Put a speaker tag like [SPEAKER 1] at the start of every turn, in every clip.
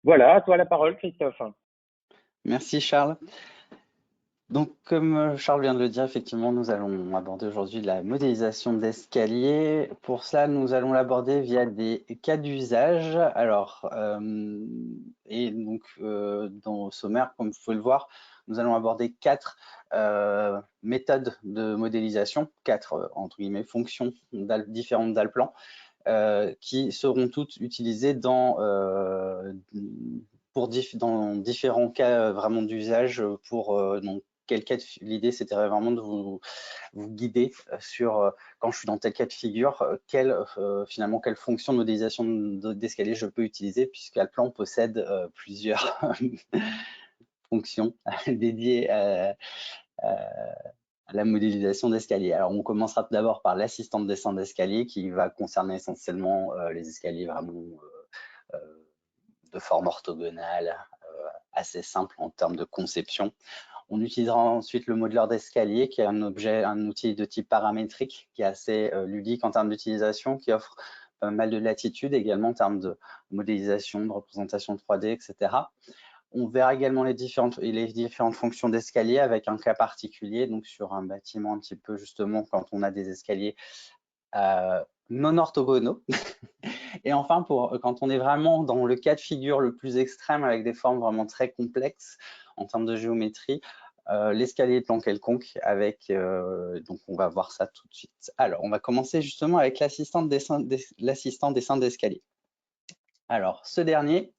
[SPEAKER 1] Voilà, à toi la parole, Christophe.
[SPEAKER 2] Merci Charles. Donc, comme Charles vient de le dire, effectivement, nous allons aborder aujourd'hui la modélisation d'escalier. Pour cela, nous allons l'aborder via des cas d'usage. Alors, dans le sommaire, comme vous pouvez le voir, nous allons aborder quatre méthodes de modélisation, quatre entre guillemets fonctions différentes d'Alplan, qui seront toutes utilisées dans différents cas vraiment d'usage donc l'idée c'était vraiment de vous guider sur quand je suis dans tel cas de figure, finalement quelle fonction de modélisation d'escalier je peux utiliser puisqu'Alplan possède plusieurs fonctions dédiées à la modélisation d'escalier. Alors, on commencera tout d'abord par l'assistant de descente d'escalier qui va concerner essentiellement les escaliers vraiment euh, de forme orthogonale, assez simple en termes de conception. On utilisera ensuite le modeleur d'escalier qui est un outil de type paramétrique qui est assez ludique en termes d'utilisation, qui offre pas mal de latitude également en termes de modélisation, de représentation 3D, etc. On verra également les différentes fonctions d'escalier avec un cas particulier, donc sur un bâtiment un petit peu justement quand on a des escaliers non orthogonaux. Et enfin, quand on est vraiment dans le cas de figure le plus extrême avec des formes vraiment très complexes en termes de géométrie, l'escalier de plan quelconque donc on va voir ça tout de suite. Alors, on va commencer justement avec l'assistant dessin d'escalier. Alors, ce dernier,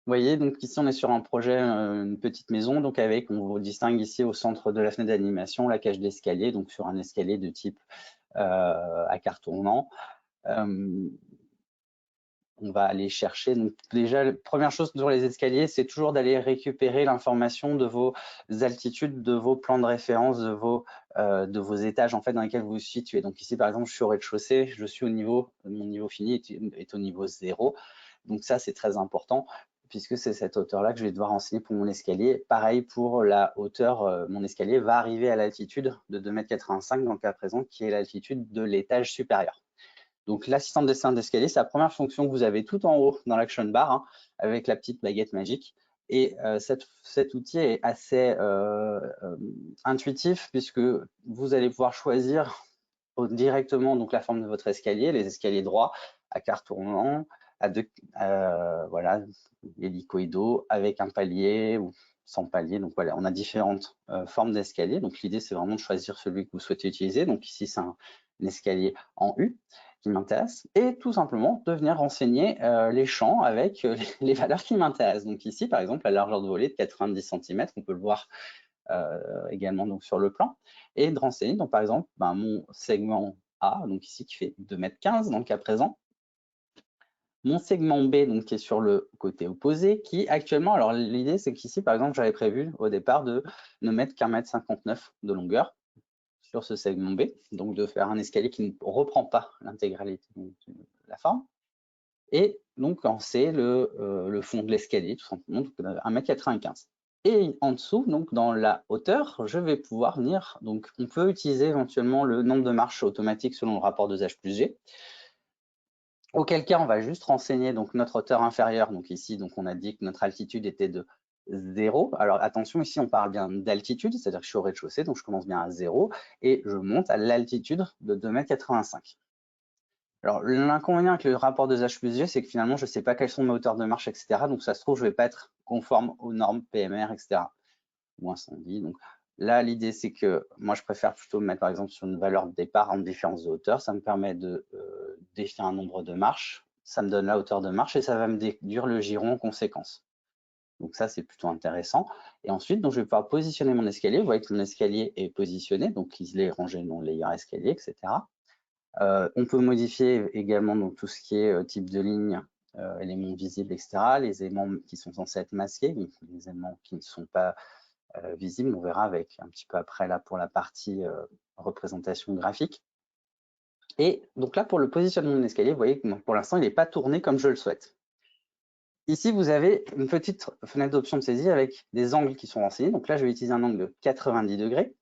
[SPEAKER 2] vous voyez, donc ici on est sur un projet, une petite maison, donc on vous distingue ici au centre de la fenêtre d'animation la cage d'escalier, donc sur un escalier de type à quart tournant. On va aller chercher, donc déjà, la première chose sur les escaliers, c'est toujours d'aller récupérer l'information de vos altitudes, de vos plans de référence, de vos étages en fait dans lesquels vous vous situez. Donc ici, par exemple, je suis au rez-de-chaussée, mon niveau fini est au niveau 0. Donc ça, c'est très important puisque c'est cette hauteur-là que je vais devoir renseigner pour mon escalier. Pareil pour la hauteur, mon escalier va arriver à l'altitude de 2,85 m dans le cas présent, qui est l'altitude de l'étage supérieur. Donc l'assistant de dessin d'escalier, c'est la première fonction que vous avez tout en haut dans l'action bar, hein, avec la petite baguette magique. Et cet outil est assez intuitif puisque vous allez pouvoir choisir directement donc la forme de votre escalier, les escaliers droits, à quart tournant, voilà, hélicoïdaux, avec un palier ou sans palier. Donc voilà, on a différentes formes d'escalier. Donc l'idée, c'est vraiment de choisir celui que vous souhaitez utiliser. Donc ici, c'est un escalier en U qui m'intéresse, et tout simplement de venir renseigner les champs avec les valeurs qui m'intéressent. Donc ici, par exemple, la largeur de volée de 90 cm, on peut le voir également donc, sur le plan, et de renseigner, donc par exemple, mon segment A, donc ici qui fait 2,15 m dans le cas présent, mon segment B, donc qui est sur le côté opposé, qui actuellement, alors l'idée c'est qu'ici, par exemple, j'avais prévu au départ de ne mettre qu'1,59 m de longueur sur ce segment B, donc de faire un escalier qui ne reprend pas l'intégralité de la forme. Et donc en C, le fond de l'escalier, tout simplement, donc 1,95 m. Et en dessous, donc dans la hauteur, je vais pouvoir venir, donc on peut utiliser éventuellement le nombre de marches automatiques selon le rapport 2H plus G. Auquel cas, on va juste renseigner donc notre hauteur inférieure. Donc ici, donc on a dit que notre altitude était de 0. Alors attention, ici on parle bien d'altitude, c'est-à-dire que je suis au rez-de-chaussée, donc je commence bien à 0 et je monte à l'altitude de 2,85 m. Alors l'inconvénient avec le rapport 2H plus G, c'est que finalement je ne sais pas quelles sont mes hauteurs de marche, etc. Donc ça se trouve, je ne vais pas être conforme aux normes PMR, etc. Ou incendie. Donc là, l'idée, c'est que moi, je préfère plutôt me mettre, par exemple, sur une valeur de départ en différence de hauteur. Ça me permet de définir un nombre de marches. Ça me donne la hauteur de marche et ça va me déduire le giron en conséquence. Donc ça, c'est plutôt intéressant. Et ensuite, donc, je vais pouvoir positionner mon escalier. Vous voyez que mon escalier est positionné, donc il est rangé dans le layer escalier, etc. On peut modifier également donc, tout ce qui est type de ligne, éléments visibles, etc. Les éléments qui sont censés être masqués, donc les éléments qui ne sont pas visible, on verra avec un petit peu après là pour la partie représentation graphique. Et donc là, pour le positionnement de mon escalier, vous voyez que pour l'instant, il n'est pas tourné comme je le souhaite. Ici, vous avez une petite fenêtre d'option de saisie avec des angles qui sont renseignés. Donc là, je vais utiliser un angle de 90 degrés.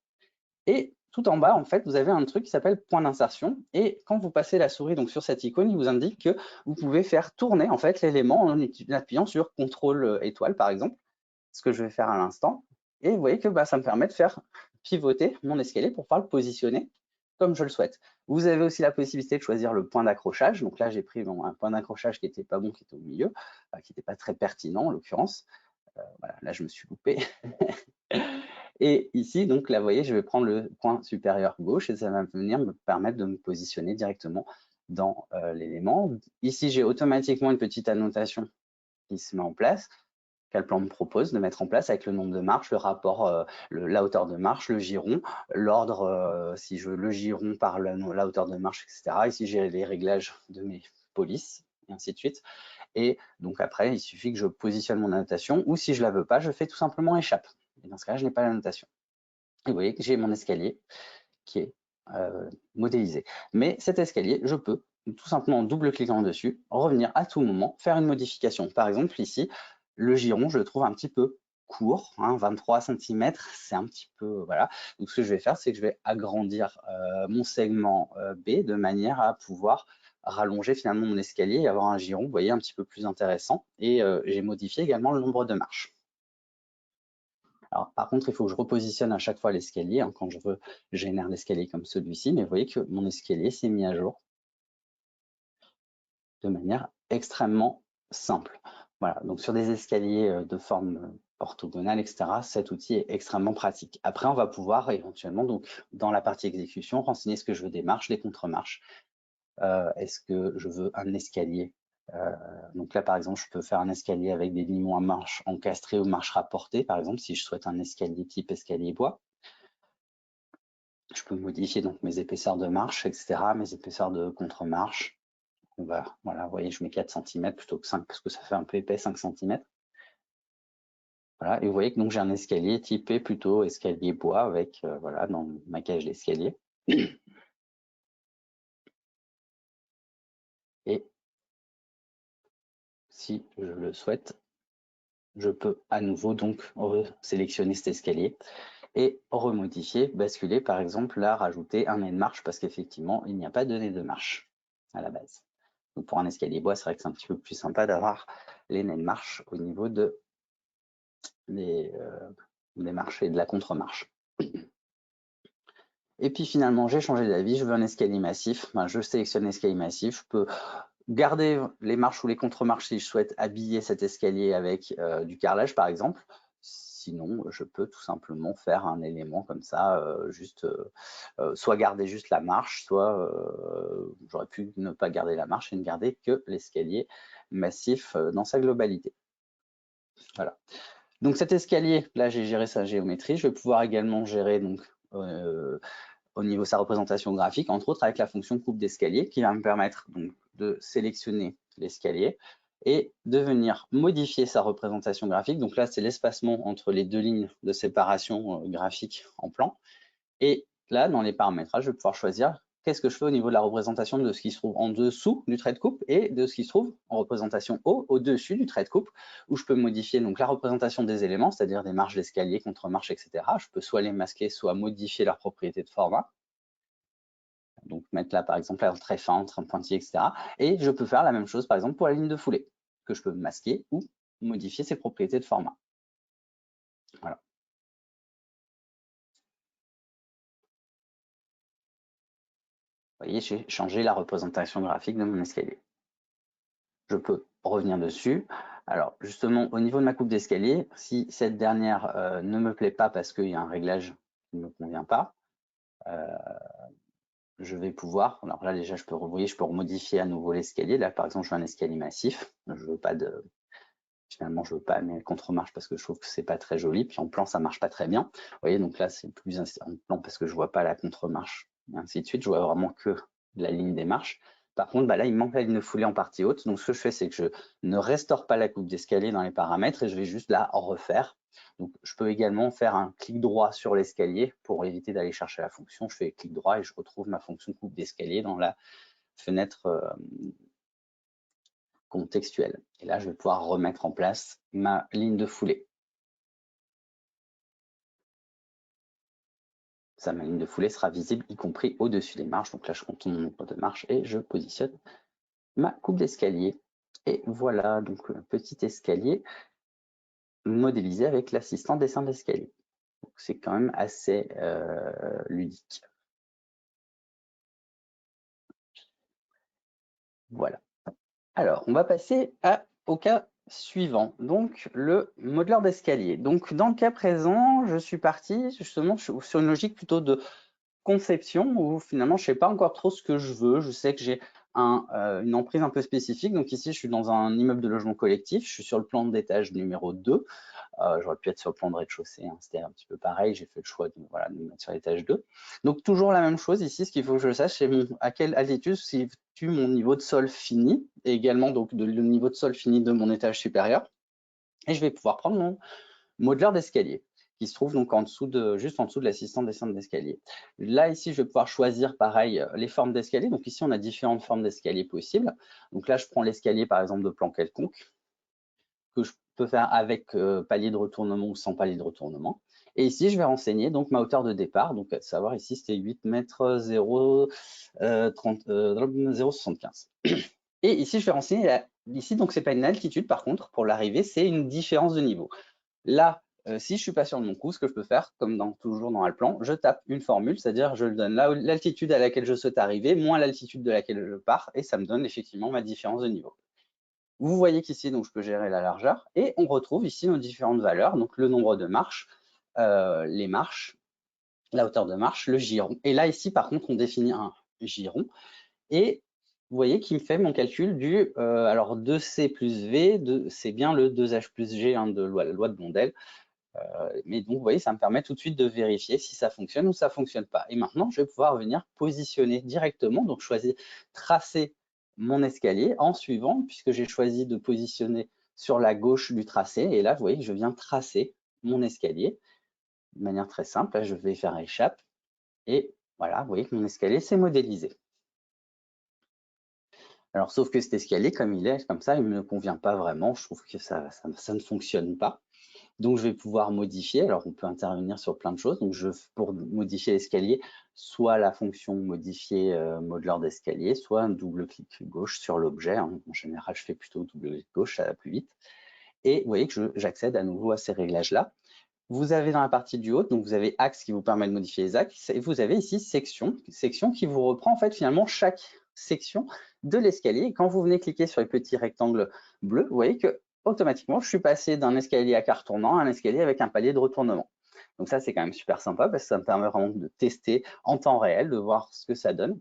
[SPEAKER 2] Et tout en bas, en fait, vous avez un truc qui s'appelle point d'insertion. Et quand vous passez la souris donc, sur cette icône, il vous indique que vous pouvez faire tourner en fait l'élément en appuyant sur CTRL étoile, par exemple, ce que je vais faire à l'instant. Et vous voyez que ça me permet de faire pivoter mon escalier pour pouvoir le positionner comme je le souhaite. Vous avez aussi la possibilité de choisir le point d'accrochage. Donc là, j'ai pris un point d'accrochage qui n'était pas bon, qui était au milieu, qui n'était pas très pertinent en l'occurrence. Voilà, là, je me suis loupé. Et ici, donc là, vous voyez, je vais prendre le point supérieur gauche et ça va venir me permettre de me positionner directement dans l'élément. Ici, j'ai automatiquement une petite annotation qui se met en place. Calplan me propose de mettre en place avec le nombre de marches, le rapport, la hauteur de marche, le giron, l'ordre, si je veux le giron par la hauteur de marche, etc. Ici, j'ai les réglages de mes polices, et ainsi de suite. Et donc après, il suffit que je positionne mon annotation, ou si je ne la veux pas, je fais tout simplement échappe. Et dans ce cas-là, je n'ai pas l'annotation. Et vous voyez que j'ai mon escalier qui est modélisé. Mais cet escalier, je peux tout simplement en double-cliquant dessus, revenir à tout moment, faire une modification. Par exemple, ici, le giron, je le trouve un petit peu court, 23 cm, c'est un petit peu, voilà. Donc, ce que je vais faire, c'est que je vais agrandir mon segment B de manière à pouvoir rallonger finalement mon escalier et avoir un giron, vous voyez, un petit peu plus intéressant. Et j'ai modifié également le nombre de marches. Alors, par contre, il faut que je repositionne à chaque fois l'escalier quand je veux générer l'escalier comme celui-ci. Mais vous voyez que mon escalier s'est mis à jour de manière extrêmement simple. Voilà, donc sur des escaliers de forme orthogonale, etc., cet outil est extrêmement pratique. Après, on va pouvoir éventuellement, donc, dans la partie exécution, renseigner ce que je veux des marches, des contre-marches. Est-ce que je veux un escalier donc là, par exemple, je peux faire un escalier avec des limons à marche encastrés ou marche rapportée, par exemple, si je souhaite un escalier type escalier bois. Je peux modifier donc mes épaisseurs de marche, etc., mes épaisseurs de contre-marche. Voilà, vous voyez, je mets 4 cm plutôt que 5 parce que ça fait un peu épais, 5 cm. Voilà, et vous voyez que donc j'ai un escalier typé plutôt escalier bois avec, voilà, dans ma cage d'escalier. Et si je le souhaite, je peux à nouveau donc sélectionner cet escalier et remodifier, basculer par exemple là, rajouter un nez de marche parce qu'effectivement, il n'y a pas de nez de marche à la base. Donc pour un escalier bois, c'est vrai que c'est un petit peu plus sympa d'avoir les nez de marche au niveau des marches et de la contre-marche. Et puis finalement, j'ai changé d'avis, je veux un escalier massif. Je sélectionne l'escalier massif. Je peux garder les marches ou les contre-marches si je souhaite habiller cet escalier avec du carrelage, par exemple. Sinon, je peux tout simplement faire un élément comme ça, soit garder juste la marche, soit j'aurais pu ne pas garder la marche et ne garder que l'escalier massif dans sa globalité. Voilà. Donc cet escalier, là j'ai géré sa géométrie. Je vais pouvoir également gérer donc au niveau de sa représentation graphique, entre autres avec la fonction coupe d'escalier qui va me permettre donc de sélectionner l'escalier et de venir modifier sa représentation graphique. Donc là, c'est l'espacement entre les deux lignes de séparation graphique en plan. Et là, dans les paramétrages, je vais pouvoir choisir qu'est-ce que je fais au niveau de la représentation de ce qui se trouve en dessous du trait de coupe et de ce qui se trouve en représentation au-dessus du trait de coupe, où je peux modifier donc la représentation des éléments, c'est-à-dire des marches d'escalier, contre-marches, etc. Je peux soit les masquer, soit modifier leur propriété de format. Donc mettre là, par exemple, un trait fin, un trait pointillé, etc. Et je peux faire la même chose, par exemple, pour la ligne de foulée, que je peux masquer ou modifier ses propriétés de format. Voilà. Vous voyez, j'ai changé la représentation graphique de mon escalier. Je peux revenir dessus. Alors, justement, au niveau de ma coupe d'escalier, si cette dernière ne me plaît pas parce qu'il y a un réglage qui ne me convient pas, je vais pouvoir, alors là déjà, je peux remodifier à nouveau l'escalier. Là, par exemple, je veux un escalier massif. Je veux pas de, finalement, je veux pas mettre contre-marche parce que je trouve que c'est pas très joli. Puis en plan, ça marche pas très bien. Vous voyez, donc là, c'est plus en plan parce que je vois pas la contre-marche et ainsi de suite. Je vois vraiment que la ligne des marches. Par contre, là, il me manque la ligne de foulée en partie haute. Donc, ce que je fais, c'est que je ne restaure pas la coupe d'escalier dans les paramètres et je vais juste la refaire. Donc, je peux également faire un clic droit sur l'escalier pour éviter d'aller chercher la fonction. Je fais clic droit et je retrouve ma fonction coupe d'escalier dans la fenêtre contextuelle. Et là, je vais pouvoir remettre en place ma ligne de foulée. ça, ma ligne de foulée sera visible, y compris au-dessus des marches. Donc là, je compte mon nombre de marches et je positionne ma coupe d'escalier. Et voilà, donc un petit escalier modélisé avec l'assistant dessin d'escalier. C'est quand même assez ludique. Voilà. Alors, on va passer au cas suivant, donc le modeleur d'escalier. Donc, dans le cas présent, je suis parti justement sur une logique plutôt de conception où finalement, je ne sais pas encore trop ce que je veux. Je sais que j'ai une emprise un peu spécifique. Donc ici, je suis dans un immeuble de logement collectif. Je suis sur le plan d'étage numéro 2. J'aurais pu être sur le plan de rez-de-chaussée, hein, c'était un petit peu pareil, j'ai fait le choix de, voilà, de me mettre sur l'étage 2. Donc toujours la même chose ici, ce qu'il faut que je sache, c'est à quelle altitude se situe mon niveau de sol fini, et également donc le niveau de sol fini de mon étage supérieur. Et je vais pouvoir prendre mon modeleur d'escalier, qui se trouve donc juste en dessous de l'assistant dessin d'escalier. Là, ici, je vais pouvoir choisir, pareil, les formes d'escalier. Donc ici, on a différentes formes d'escalier possibles. Donc là, je prends l'escalier, par exemple, de plan quelconque, que je peux faire avec palier de retournement ou sans palier de retournement. Et ici, je vais renseigner donc ma hauteur de départ. Donc, à savoir ici, c'était 8 mètres 0,75. Et ici, je vais renseigner, ici, donc c'est pas une altitude par contre, pour l'arrivée, c'est une différence de niveau. Là, si je suis pas sûr de mon coup, ce que je peux faire, comme toujours dans Alplan, je tape une formule, c'est-à-dire je donne l'altitude à laquelle je souhaite arriver, moins l'altitude de laquelle je pars, et ça me donne effectivement ma différence de niveau. Vous voyez qu'ici, donc, je peux gérer la largeur et on retrouve ici nos différentes valeurs, donc le nombre de marches, les marches, la hauteur de marche, le giron. Et là, ici, par contre, on définit un giron et vous voyez qu'il me fait mon calcul du, alors 2C plus V, c'est bien le 2H plus G hein, de la loi de Blondel. Mais donc, vous voyez, ça me permet tout de suite de vérifier si ça fonctionne ou ça ne fonctionne pas. Et maintenant, je vais pouvoir venir positionner directement, donc choisir, tracer mon escalier en suivant, puisque j'ai choisi de positionner sur la gauche du tracé. Et là, vous voyez que je viens tracer mon escalier de manière très simple. Là, je vais faire échappe. Et voilà, vous voyez que mon escalier s'est modélisé. Alors, sauf que cet escalier, comme il est comme ça, il ne me convient pas vraiment. Je trouve que ça ne fonctionne pas. Donc, je vais pouvoir modifier. Alors, on peut intervenir sur plein de choses. Donc, pour modifier l'escalier, soit la fonction modifier modeleur d'escalier, soit un double clic gauche sur l'objet. Hein. En général, je fais plutôt double clic gauche, ça va plus vite. Et vous voyez que j'accède à nouveau à ces réglages-là. Vous avez dans la partie du haut, donc vous avez axe qui vous permet de modifier les axes, et vous avez ici section qui vous reprend en fait finalement chaque section de l'escalier. Et quand vous venez cliquer sur les petits rectangles bleus, vous voyez que automatiquement, je suis passé d'un escalier à quart tournant à un escalier avec un palier de retournement. Donc ça, c'est quand même super sympa parce que ça me permet vraiment de tester en temps réel, de voir ce que ça donne.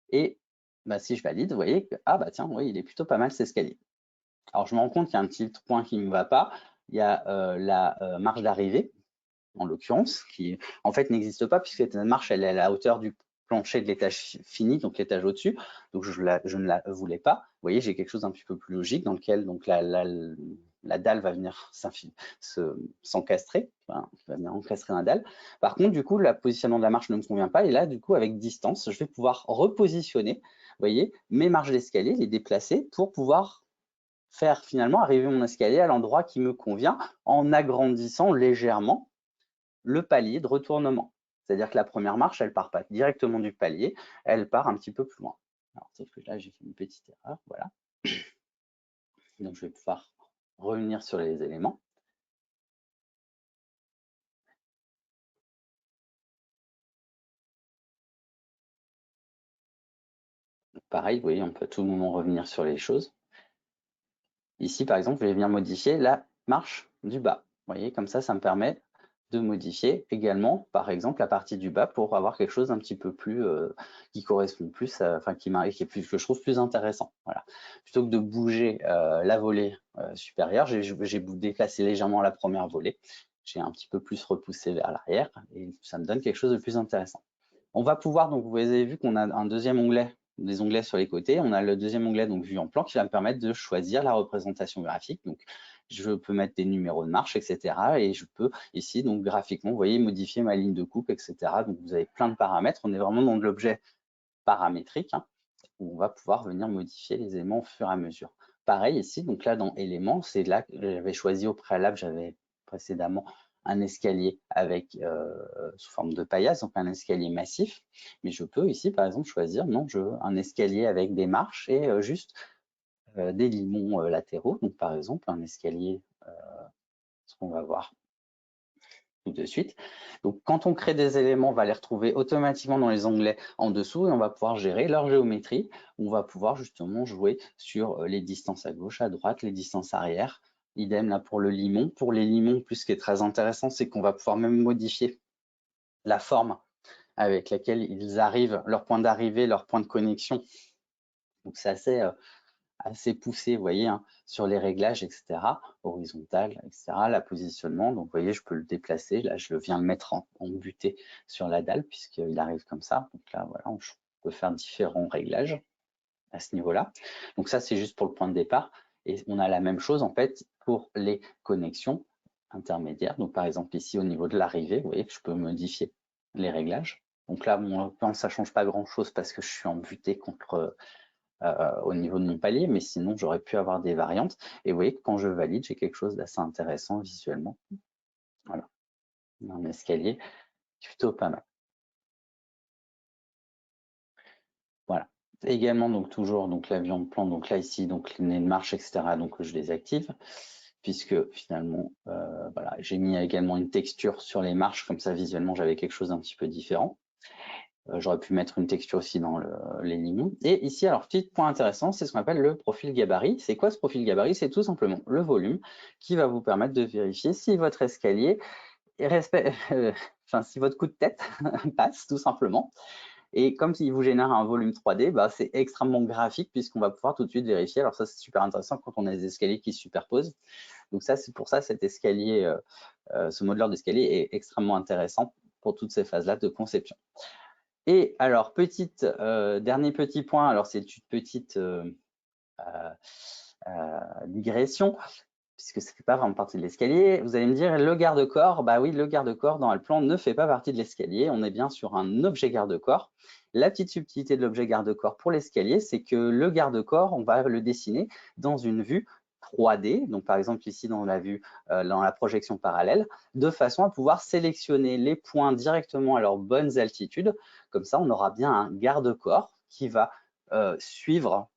[SPEAKER 2] Et bah, si je valide, vous voyez que, ah bah tiens, oui, il est plutôt pas mal cet escalier. Alors je me rends compte qu'il y a un petit point qui ne me va pas. Il y a la marge d'arrivée, en l'occurrence, qui en fait n'existe pas puisque cette marche, elle est à la hauteur du plancher de l'étage fini, donc l'étage au-dessus. Donc je ne la voulais pas. Vous voyez, j'ai quelque chose d'un petit peu plus logique dans lequel donc la dalle va venir s'encastrer, enfin, va venir encastrer la dalle. Par contre, du coup, le positionnement de la marche ne me convient pas. Et là, du coup, avec distance, je vais pouvoir repositionner, vous voyez, mes marches d'escalier, les déplacer pour pouvoir faire finalement arriver mon escalier à l'endroit qui me convient en agrandissant légèrement le palier de retournement. C'est-à-dire que la première marche, elle ne part pas directement du palier, elle part un petit peu plus loin. Alors, sauf que là, j'ai fait une petite erreur, voilà. Donc, je vais pouvoir revenir sur les éléments. Pareil, vous voyez, on peut à tout moment revenir sur les choses. Ici, par exemple, je vais venir modifier la marche du bas. Vous voyez, comme ça me permet de modifier également, par exemple, la partie du bas pour avoir quelque chose un petit peu plus qui correspond plus, enfin qui est plus, que je trouve plus intéressant. Voilà. Plutôt que de bouger la volée supérieure, j'ai déplacé légèrement la première volée. J'ai un petit peu plus repoussé vers l'arrière et ça me donne quelque chose de plus intéressant. On va pouvoir, donc vous avez vu qu'on a un deuxième onglet, des onglets sur les côtés. On a le deuxième onglet, donc vue en plan, qui va me permettre de choisir la représentation graphique. Donc, je peux mettre des numéros de marche, etc. Et je peux ici, donc graphiquement, vous voyez, modifier ma ligne de coupe, etc. Donc, vous avez plein de paramètres. On est vraiment dans de l'objet paramétrique, hein, où on va pouvoir venir modifier les éléments au fur et à mesure. Pareil ici, donc là, dans éléments, c'est là que j'avais choisi au préalable, j'avais précédemment un escalier avec sous forme de paillasse, donc un escalier massif. Mais je peux ici, par exemple, choisir, non, je veux un escalier avec des marches et juste des limons latéraux. Donc, par exemple, un escalier, ce qu'on va voir tout de suite. Donc, quand on crée des éléments, on va les retrouver automatiquement dans les onglets en dessous et on va pouvoir gérer leur géométrie. On va pouvoir justement jouer sur les distances à gauche, à droite, les distances arrière. Idem là pour le limon. Pour les limons, plus ce qui est très intéressant, c'est qu'on va pouvoir même modifier la forme avec laquelle ils arrivent, leur point d'arrivée, leur point de connexion. Donc, c'est assez poussé, vous voyez, hein, sur les réglages, etc., horizontal, etc., la positionnement. Donc, vous voyez, je peux le déplacer. Là, je viens le mettre en butée sur la dalle puisqu'il arrive comme ça. Donc là, voilà, on peut faire différents réglages à ce niveau-là. Donc ça, c'est juste pour le point de départ. Et on a la même chose, en fait, pour les connexions intermédiaires. Donc, par exemple, ici, au niveau de l'arrivée, vous voyez que je peux modifier les réglages. Donc là, bon, ça ne change pas grand-chose parce que je suis en butée contre au niveau de mon palier, mais sinon j'aurais pu avoir des variantes. Et vous voyez que quand je valide, j'ai quelque chose d'assez intéressant visuellement. Voilà, un escalier plutôt pas mal. Voilà. Également, donc toujours donc l'avion de plan, donc là ici, donc les marches, etc. Donc je les active, puisque finalement, voilà, j'ai mis également une texture sur les marches, comme ça visuellement j'avais quelque chose d'un petit peu différent. J'aurais pu mettre une texture aussi dans les limons. Et ici, alors, petit point intéressant, c'est ce qu'on appelle le profil gabarit. C'est quoi ce profil gabarit? C'est tout simplement le volume qui va vous permettre de vérifier si votre escalier enfin, si votre coup de tête passe, tout simplement. Et comme il vous génère un volume 3D, bah, c'est extrêmement graphique puisqu'on va pouvoir tout de suite vérifier. Alors ça, c'est super intéressant quand on a des escaliers qui se superposent. Donc ça, c'est pour ça cet escalier, ce modeleur d'escalier est extrêmement intéressant pour toutes ces phases-là de conception. Et alors, dernier petit point, alors c'est une petite digression, puisque ça ne fait pas vraiment partie de l'escalier. Vous allez me dire, le garde-corps, bah oui, le garde-corps dans Allplan ne fait pas partie de l'escalier. On est bien sur un objet garde-corps. La petite subtilité de l'objet garde-corps pour l'escalier, c'est que le garde-corps, on va le dessiner dans une vue 3D, donc par exemple ici dans la vue, dans la projection parallèle, de façon à pouvoir sélectionner les points directement à leurs bonnes altitudes. Comme ça, on aura bien un garde-corps qui va suivre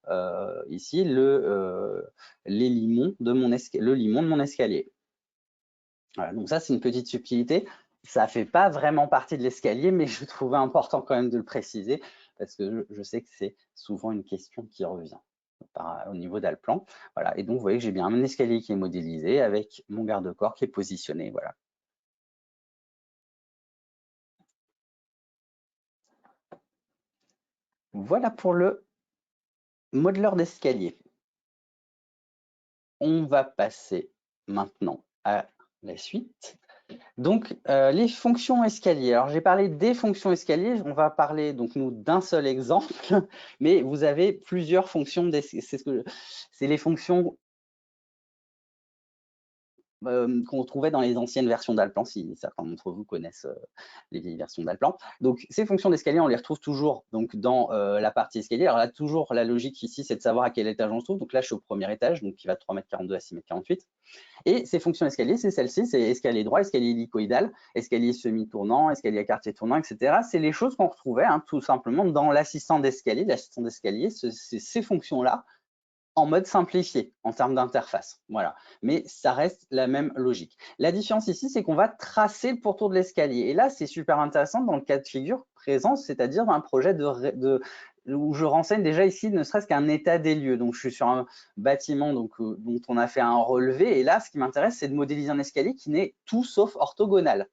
[SPEAKER 2] ici les limons de le limon de mon escalier. Voilà, donc ça, c'est une petite subtilité. Ça ne fait pas vraiment partie de l'escalier, mais je trouvais important quand même de le préciser parce que je sais que c'est souvent une question qui revient au niveau d'Allplan. Voilà, et donc vous voyez que j'ai bien un escalier qui est modélisé avec mon garde-corps qui est positionné. Voilà. Voilà pour le modeleur d'escalier. On va passer maintenant à la suite. Donc, les fonctions escalier. Alors, j'ai parlé des fonctions escalier. On va parler donc nous d'un seul exemple, mais vous avez plusieurs fonctions. C'est les fonctions qu'on trouvait dans les anciennes versions d'Allplan, si certains d'entre vous connaissent les vieilles versions d'Allplan. Donc, ces fonctions d'escalier, on les retrouve toujours donc, dans la partie escalier. Alors là, toujours la logique ici, c'est de savoir à quel étage on se trouve. Donc là, je suis au premier étage, donc qui va de 3,42 m à 6,48 m. Et ces fonctions escalier, c'est celle-ci, c'est escalier droit, escalier hélicoïdal, escalier semi-tournant, escalier à quartier tournant, etc. C'est les choses qu'on retrouvait tout simplement dans l'assistant d'escalier. L'assistant d'escalier, c'est ces fonctions-là en mode simplifié en termes d'interface. Voilà. Mais ça reste la même logique. La différence ici, c'est qu'on va tracer le pourtour de l'escalier. Et là, c'est super intéressant dans le cas de figure présent, c'est-à-dire dans un projet où je renseigne déjà ici ne serait-ce qu'un état des lieux. Donc, je suis sur un bâtiment dont on a fait un relevé. Et là, ce qui m'intéresse, c'est de modéliser un escalier qui n'est tout sauf orthogonal.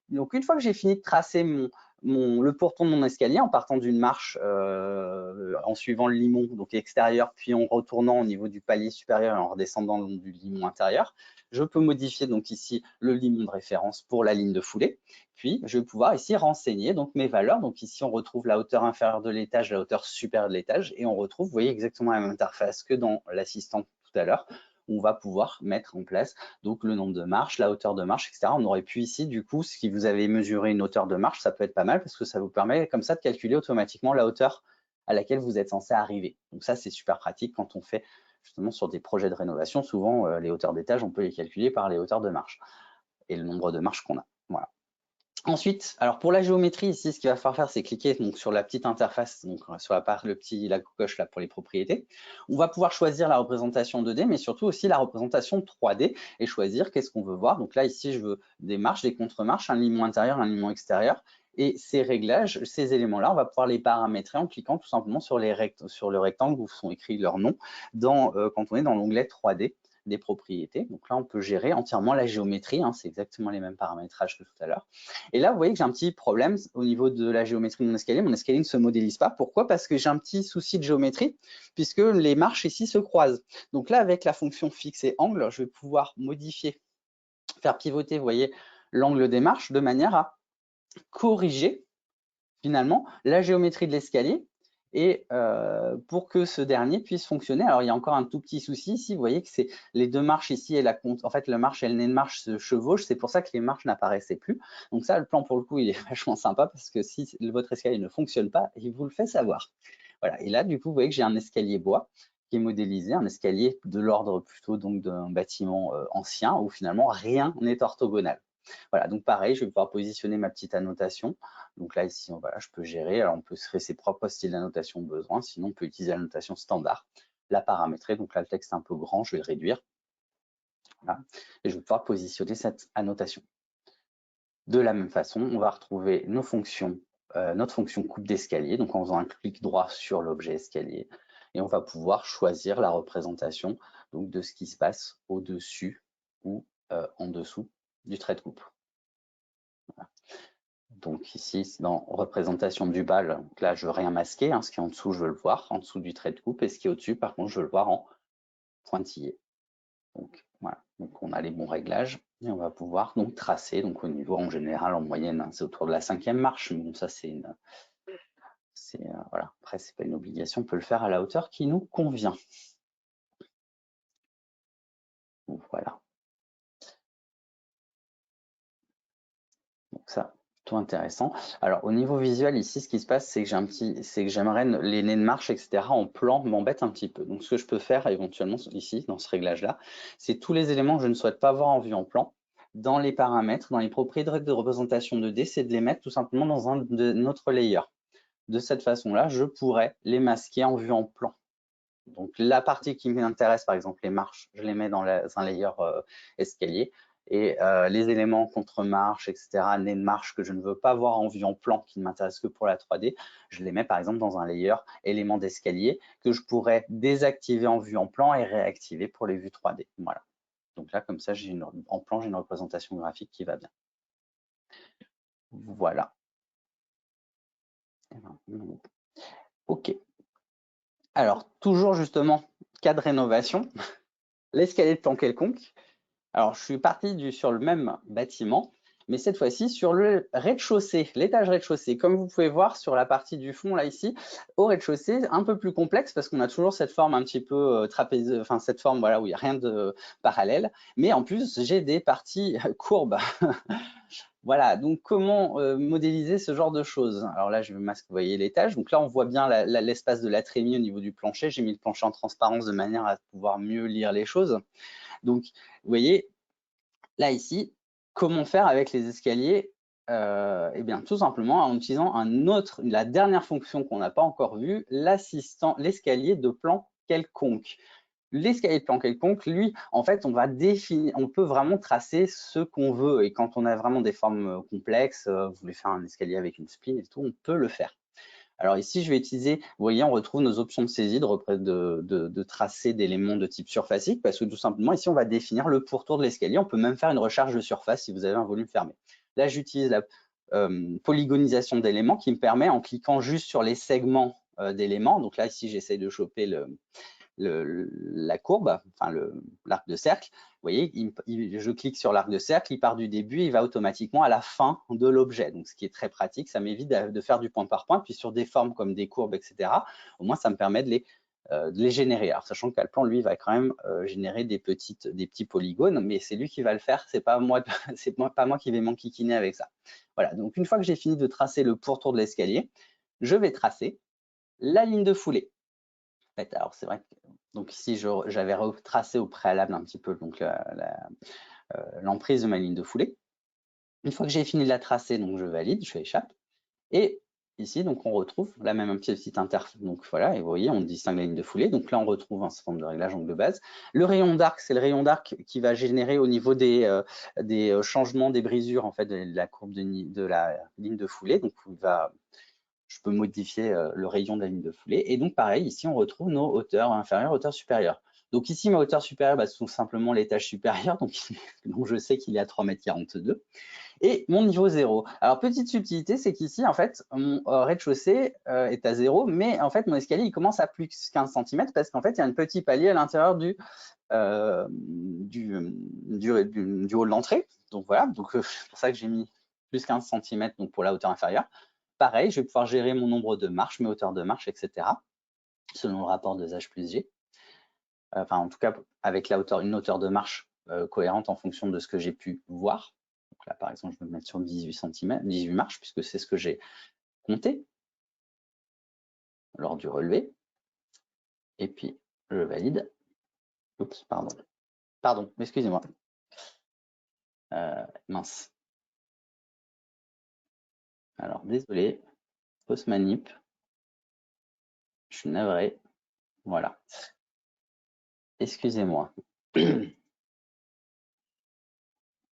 [SPEAKER 2] Donc, une fois que j'ai fini de tracer le pourtour de mon escalier en partant d'une marche, en suivant le limon, donc extérieur, puis en retournant au niveau du palier supérieur et en redescendant le long du limon intérieur, je peux modifier donc ici le limon de référence pour la ligne de foulée. Puis, je vais pouvoir ici renseigner donc mes valeurs. Donc ici, on retrouve la hauteur inférieure de l'étage, la hauteur supérieure de l'étage, et on retrouve, vous voyez, exactement la même interface que dans l'assistant tout à l'heure. On va pouvoir mettre en place donc le nombre de marches, la hauteur de marche, etc. On aurait pu ici, du coup, si vous avez mesuré une hauteur de marche, ça peut être pas mal parce que ça vous permet comme ça de calculer automatiquement la hauteur à laquelle vous êtes censé arriver. Donc ça, c'est super pratique quand on fait justement sur des projets de rénovation. Souvent, les hauteurs d'étage, on peut les calculer par les hauteurs de marche. et le nombre de marches qu'on a. Voilà. Ensuite, alors pour la géométrie, ici, ce qu'il va falloir faire, c'est cliquer donc, sur la petite interface, donc sur la coche là pour les propriétés. On va pouvoir choisir la représentation 2D, mais surtout aussi la représentation 3D et choisir qu'est-ce qu'on veut voir. Donc là, ici, je veux des marches, des contre-marches, un alignement intérieur, un alignement extérieur. Et ces réglages, ces éléments-là, on va pouvoir les paramétrer en cliquant tout simplement sur le rectangle où sont écrits leurs noms quand on est dans l'onglet 3D des propriétés. Donc là, on peut gérer entièrement la géométrie. C'est exactement les mêmes paramétrages que tout à l'heure. Et là, vous voyez que j'ai un petit problème au niveau de la géométrie de mon escalier. Mon escalier ne se modélise pas. Pourquoi? Parce que j'ai un petit souci de géométrie, puisque les marches ici se croisent. Donc là, avec la fonction fixe et angle, je vais pouvoir modifier, faire pivoter, vous voyez, l'angle des marches de manière à corriger finalement la géométrie de l'escalier et pour que ce dernier puisse fonctionner. Alors, il y a encore un tout petit souci ici. Vous voyez que c'est les deux marches ici et en fait, la marche et le nez de marche se chevauchent. C'est pour ça que les marches n'apparaissaient plus. Donc ça, le plan, pour le coup, il est vachement sympa parce que si votre escalier ne fonctionne pas, il vous le fait savoir. Voilà. Et là, du coup, vous voyez que j'ai un escalier bois qui est modélisé, un escalier de l'ordre plutôt donc d'un bâtiment ancien où finalement rien n'est orthogonal. Voilà, donc pareil, je vais pouvoir positionner ma petite annotation. Donc là, ici, voilà, je peux gérer. Alors, on peut se créer ses propres styles d'annotation au besoin. Sinon, on peut utiliser l'annotation standard, la paramétrer. Donc là, le texte est un peu grand, je vais le réduire. Voilà. Et je vais pouvoir positionner cette annotation. De la même façon, on va retrouver notre fonction coupe d'escalier. Donc, en faisant un clic droit sur l'objet escalier. Et on va pouvoir choisir la représentation donc, de ce qui se passe au-dessus ou en dessous du trait de coupe. Voilà. Donc ici, dans représentation du bal, donc là, je veux rien masquer. Ce qui est en dessous, je veux le voir en dessous du trait de coupe. Et ce qui est au-dessus, par contre, je veux le voir en pointillé. Donc voilà, donc on a les bons réglages et on va pouvoir donc tracer. Donc au niveau en général, en moyenne, c'est autour de la 5e marche. Mais bon, ça voilà. Après, c'est pas une obligation, on peut le faire à la hauteur qui nous convient. Donc voilà. Donc ça, plutôt intéressant. Alors au niveau visuel, ici, ce qui se passe, c'est que j'aimerais les nez de marche, etc. en plan m'embête un petit peu. Donc ce que je peux faire éventuellement ici, dans ce réglage-là, c'est tous les éléments que je ne souhaite pas voir en vue en plan. Dans les paramètres, dans les propriétés de représentation 2D, c'est de les mettre tout simplement dans un de notre layer. De cette façon-là, je pourrais les masquer en vue en plan. Donc la partie qui m'intéresse, par exemple les marches, je les mets dans un layer escalier. Et les éléments contre-marche, etc., nez de marche que je ne veux pas voir en vue en plan, qui ne m'intéresse que pour la 3D, je les mets par exemple dans un layer éléments d'escalier que je pourrais désactiver en vue en plan et réactiver pour les vues 3D. Voilà. Donc là, comme ça, en plan, j'ai une représentation graphique qui va bien. Voilà. OK. Alors, toujours justement, cas de rénovation, l'escalier de plan quelconque. Alors, je suis parti sur le même bâtiment, mais cette fois-ci sur le rez-de-chaussée, l'étage rez-de-chaussée. Comme vous pouvez voir sur la partie du fond, là, ici, au rez-de-chaussée, un peu plus complexe parce qu'on a toujours cette forme un petit peu trapézieuse, enfin, cette forme, voilà, où il n'y a rien de parallèle. Mais en plus, j'ai des parties courbes. Voilà, donc comment modéliser ce genre de choses? Alors là, je vais masquer, vous voyez l'étage. Donc là, on voit bien l'espace de la trémie au niveau du plancher. J'ai mis le plancher en transparence de manière à pouvoir mieux lire les choses. Donc, vous voyez, là, ici, comment faire avec les escaliers? Eh bien, tout simplement en utilisant la dernière fonction qu'on n'a pas encore vue, l'escalier de plan quelconque. L'escalier de plan quelconque, lui, en fait, on peut vraiment tracer ce qu'on veut. Et quand on a vraiment des formes complexes, vous voulez faire un escalier avec une spline et tout, on peut le faire. Alors ici, je vais utiliser, vous voyez, on retrouve nos options de saisie de tracé d'éléments de type surfacique, parce que tout simplement, ici, on va définir le pourtour de l'escalier. On peut même faire une recharge de surface si vous avez un volume fermé. Là, j'utilise la polygonisation d'éléments qui me permet, en cliquant juste sur les segments d'éléments, donc là, ici, j'essaye de choper la courbe, enfin l'arc de cercle. Vous voyez, je clique sur l'arc de cercle, il part du début, il va automatiquement à la fin de l'objet. Donc, ce qui est très pratique, ça m'évite de faire du point par point. Puis sur des formes comme des courbes, etc., au moins, ça me permet de les générer. Alors, sachant que Calplan, lui, va quand même générer des petits polygones, mais c'est lui qui va le faire, c'est pas moi, pas moi qui vais m'enquiquiner avec ça. Voilà, donc une fois que j'ai fini de tracer le pourtour de l'escalier, je vais tracer la ligne de foulée. Alors c'est vrai que donc ici j'avais retracé au préalable un petit peu donc l'emprise de ma ligne de foulée. Une fois que j'ai fini de la tracer, donc je valide, je fais échappe. Et ici, donc on retrouve la même petite interface. Donc voilà, et vous voyez, on distingue la ligne de foulée. Donc là, on retrouve un certain nombre de réglages angle de base. Le rayon d'arc, c'est le rayon d'arc qui va générer au niveau des changements, des brisures en fait de la courbe de la ligne de foulée. Donc je peux modifier le rayon de la ligne de foulée. Et donc pareil, ici, on retrouve nos hauteurs inférieures, hauteurs supérieures. Donc ici, ma hauteur supérieure, ce sont simplement l'étage supérieur. Donc je sais qu'il est à 3,42 m. Et mon niveau 0. Alors, petite subtilité, c'est qu'ici, en fait, mon rez-de-chaussée est à 0, mais en fait, mon escalier, il commence à plus 15 cm parce qu'en fait, il y a un petit palier à l'intérieur du haut de l'entrée. Donc voilà, donc c'est pour ça que j'ai mis plus 15 cm donc pour la hauteur inférieure. Pareil, je vais pouvoir gérer mon nombre de marches, mes hauteurs de marche, etc. selon le rapport de H plus G. Enfin, en tout cas, avec une hauteur de marche cohérente en fonction de ce que j'ai pu voir. Donc là, par exemple, je vais me mettre sur 18 cm, 18 marches, puisque c'est ce que j'ai compté lors du relevé. Et puis, je valide. Oups, pardon. Pardon, excusez-moi. Mince. Alors, désolé. Fausse manip. Je suis navré. Voilà. Excusez-moi.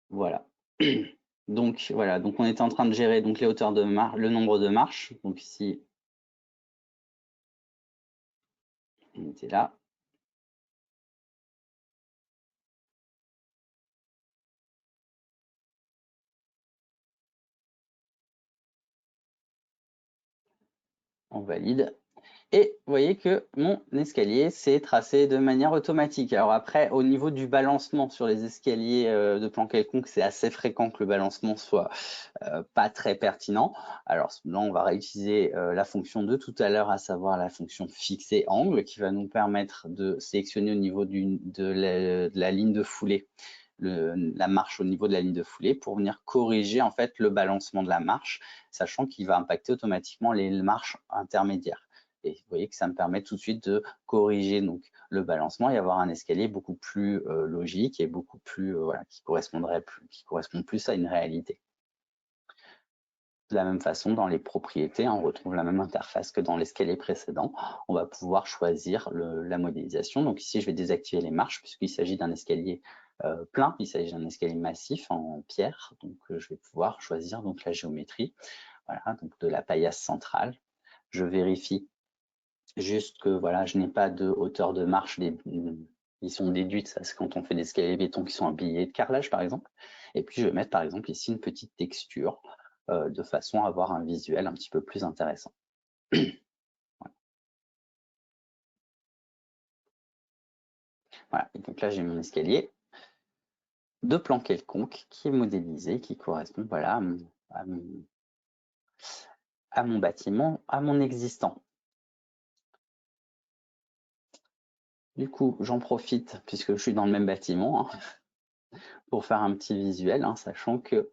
[SPEAKER 2] Voilà. Donc, voilà. Donc, on était en train de gérer donc, les hauteurs de marche, le nombre de marches. Donc, ici, on était là. On valide. Et vous voyez que mon escalier s'est tracé de manière automatique. Alors après, au niveau du balancement sur les escaliers de plan quelconque, c'est assez fréquent que le balancement soit pas très pertinent. Alors là, on va réutiliser la fonction de tout à l'heure, à savoir la fonction fixer angle, qui va nous permettre de sélectionner au niveau de la ligne de foulée la marche au niveau de la ligne de foulée pour venir corriger en fait le balancement de la marche, sachant qu'il va impacter automatiquement les marches intermédiaires. Et vous voyez que ça me permet tout de suite de corriger donc le balancement et avoir un escalier beaucoup plus logique et beaucoup plus voilà, qui correspond plus à une réalité. De la même façon, dans les propriétés, on retrouve la même interface que dans l'escalier précédent. On va pouvoir choisir la modélisation. Donc ici, je vais désactiver les marches puisqu'il s'agit d'un escalier plein. Il s'agit d'un escalier massif en pierre. Donc je vais pouvoir choisir donc la géométrie. Voilà, donc de la paillasse centrale. Je vérifie juste que voilà, je n'ai pas de hauteur de marche. Ils sont déduites, ça c'est quand on fait des escaliers béton qui sont habillés de carrelage par exemple. Et puis je vais mettre par exemple ici une petite texture de façon à avoir un visuel un petit peu plus intéressant. Voilà, et donc là j'ai mon escalier de plan quelconque qui est modélisé, qui correspond voilà, à mon bâtiment, à mon existant. Du coup, j'en profite, puisque je suis dans le même bâtiment, hein, pour faire un petit visuel, hein, sachant que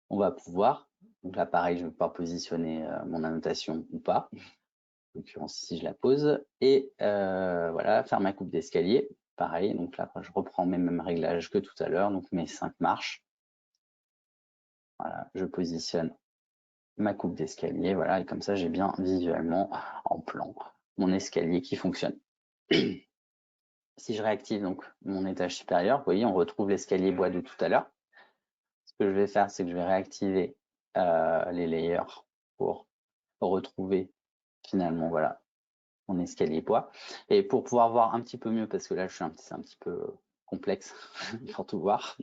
[SPEAKER 2] on va pouvoir, donc là pareil, je vais pouvoir positionner mon annotation ou pas, en l'occurrence si je la pose, et voilà, faire ma coupe d'escalier, pareil, donc là je reprends mes mêmes réglages que tout à l'heure, donc mes 5 marches, voilà, je positionne ma coupe d'escalier, voilà, et comme ça j'ai bien visuellement en plan mon escalier qui fonctionne. Si je réactive donc mon étage supérieur, vous voyez, on retrouve l'escalier bois de tout à l'heure. Ce que je vais faire, c'est que je vais réactiver les layers pour retrouver finalement voilà mon escalier bois. Et pour pouvoir voir un petit peu mieux, parce que là c'est un petit peu complexe pour tout voir,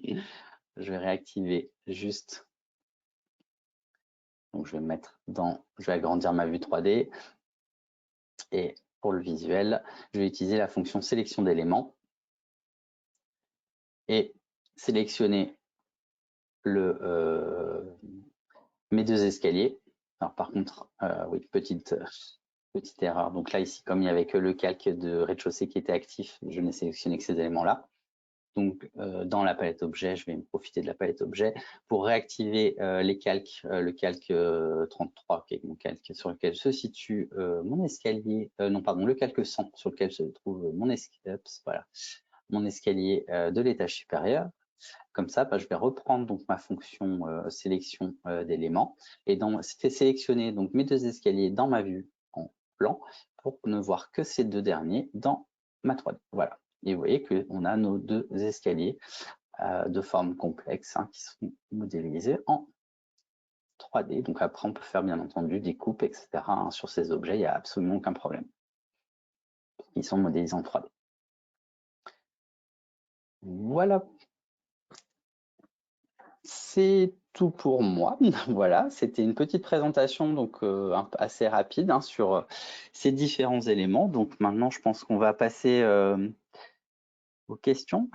[SPEAKER 2] je vais réactiver juste. Donc je vais agrandir ma vue 3D et pour le visuel, je vais utiliser la fonction sélection d'éléments et sélectionner mes 2 escaliers. Alors par contre, oui, petite erreur. Donc là, ici, comme il n'y avait que le calque de rez-de-chaussée qui était actif, je n'ai sélectionné que ces éléments-là. Donc dans la palette objet, je vais me profiter de la palette objet pour réactiver les calques, le calque 33, qui est mon calque sur lequel se situe mon escalier, non pardon, le calque 100 sur lequel se trouve mon escalier de l'étage supérieur. Comme ça, je vais reprendre donc ma fonction sélection d'éléments et c'était sélectionner donc mes 2 escaliers dans ma vue en plan pour ne voir que ces 2 derniers dans ma 3D. Voilà. Et vous voyez qu'on a nos 2 escaliers de forme complexe qui sont modélisés en 3D. Donc après, on peut faire bien entendu des coupes, etc. Sur ces objets, il n'y a absolument aucun problème. Ils sont modélisés en 3D. Voilà. C'est tout pour moi. Voilà, c'était une petite présentation donc assez rapide sur ces différents éléments. Donc maintenant, je pense qu'on va passer aux questions.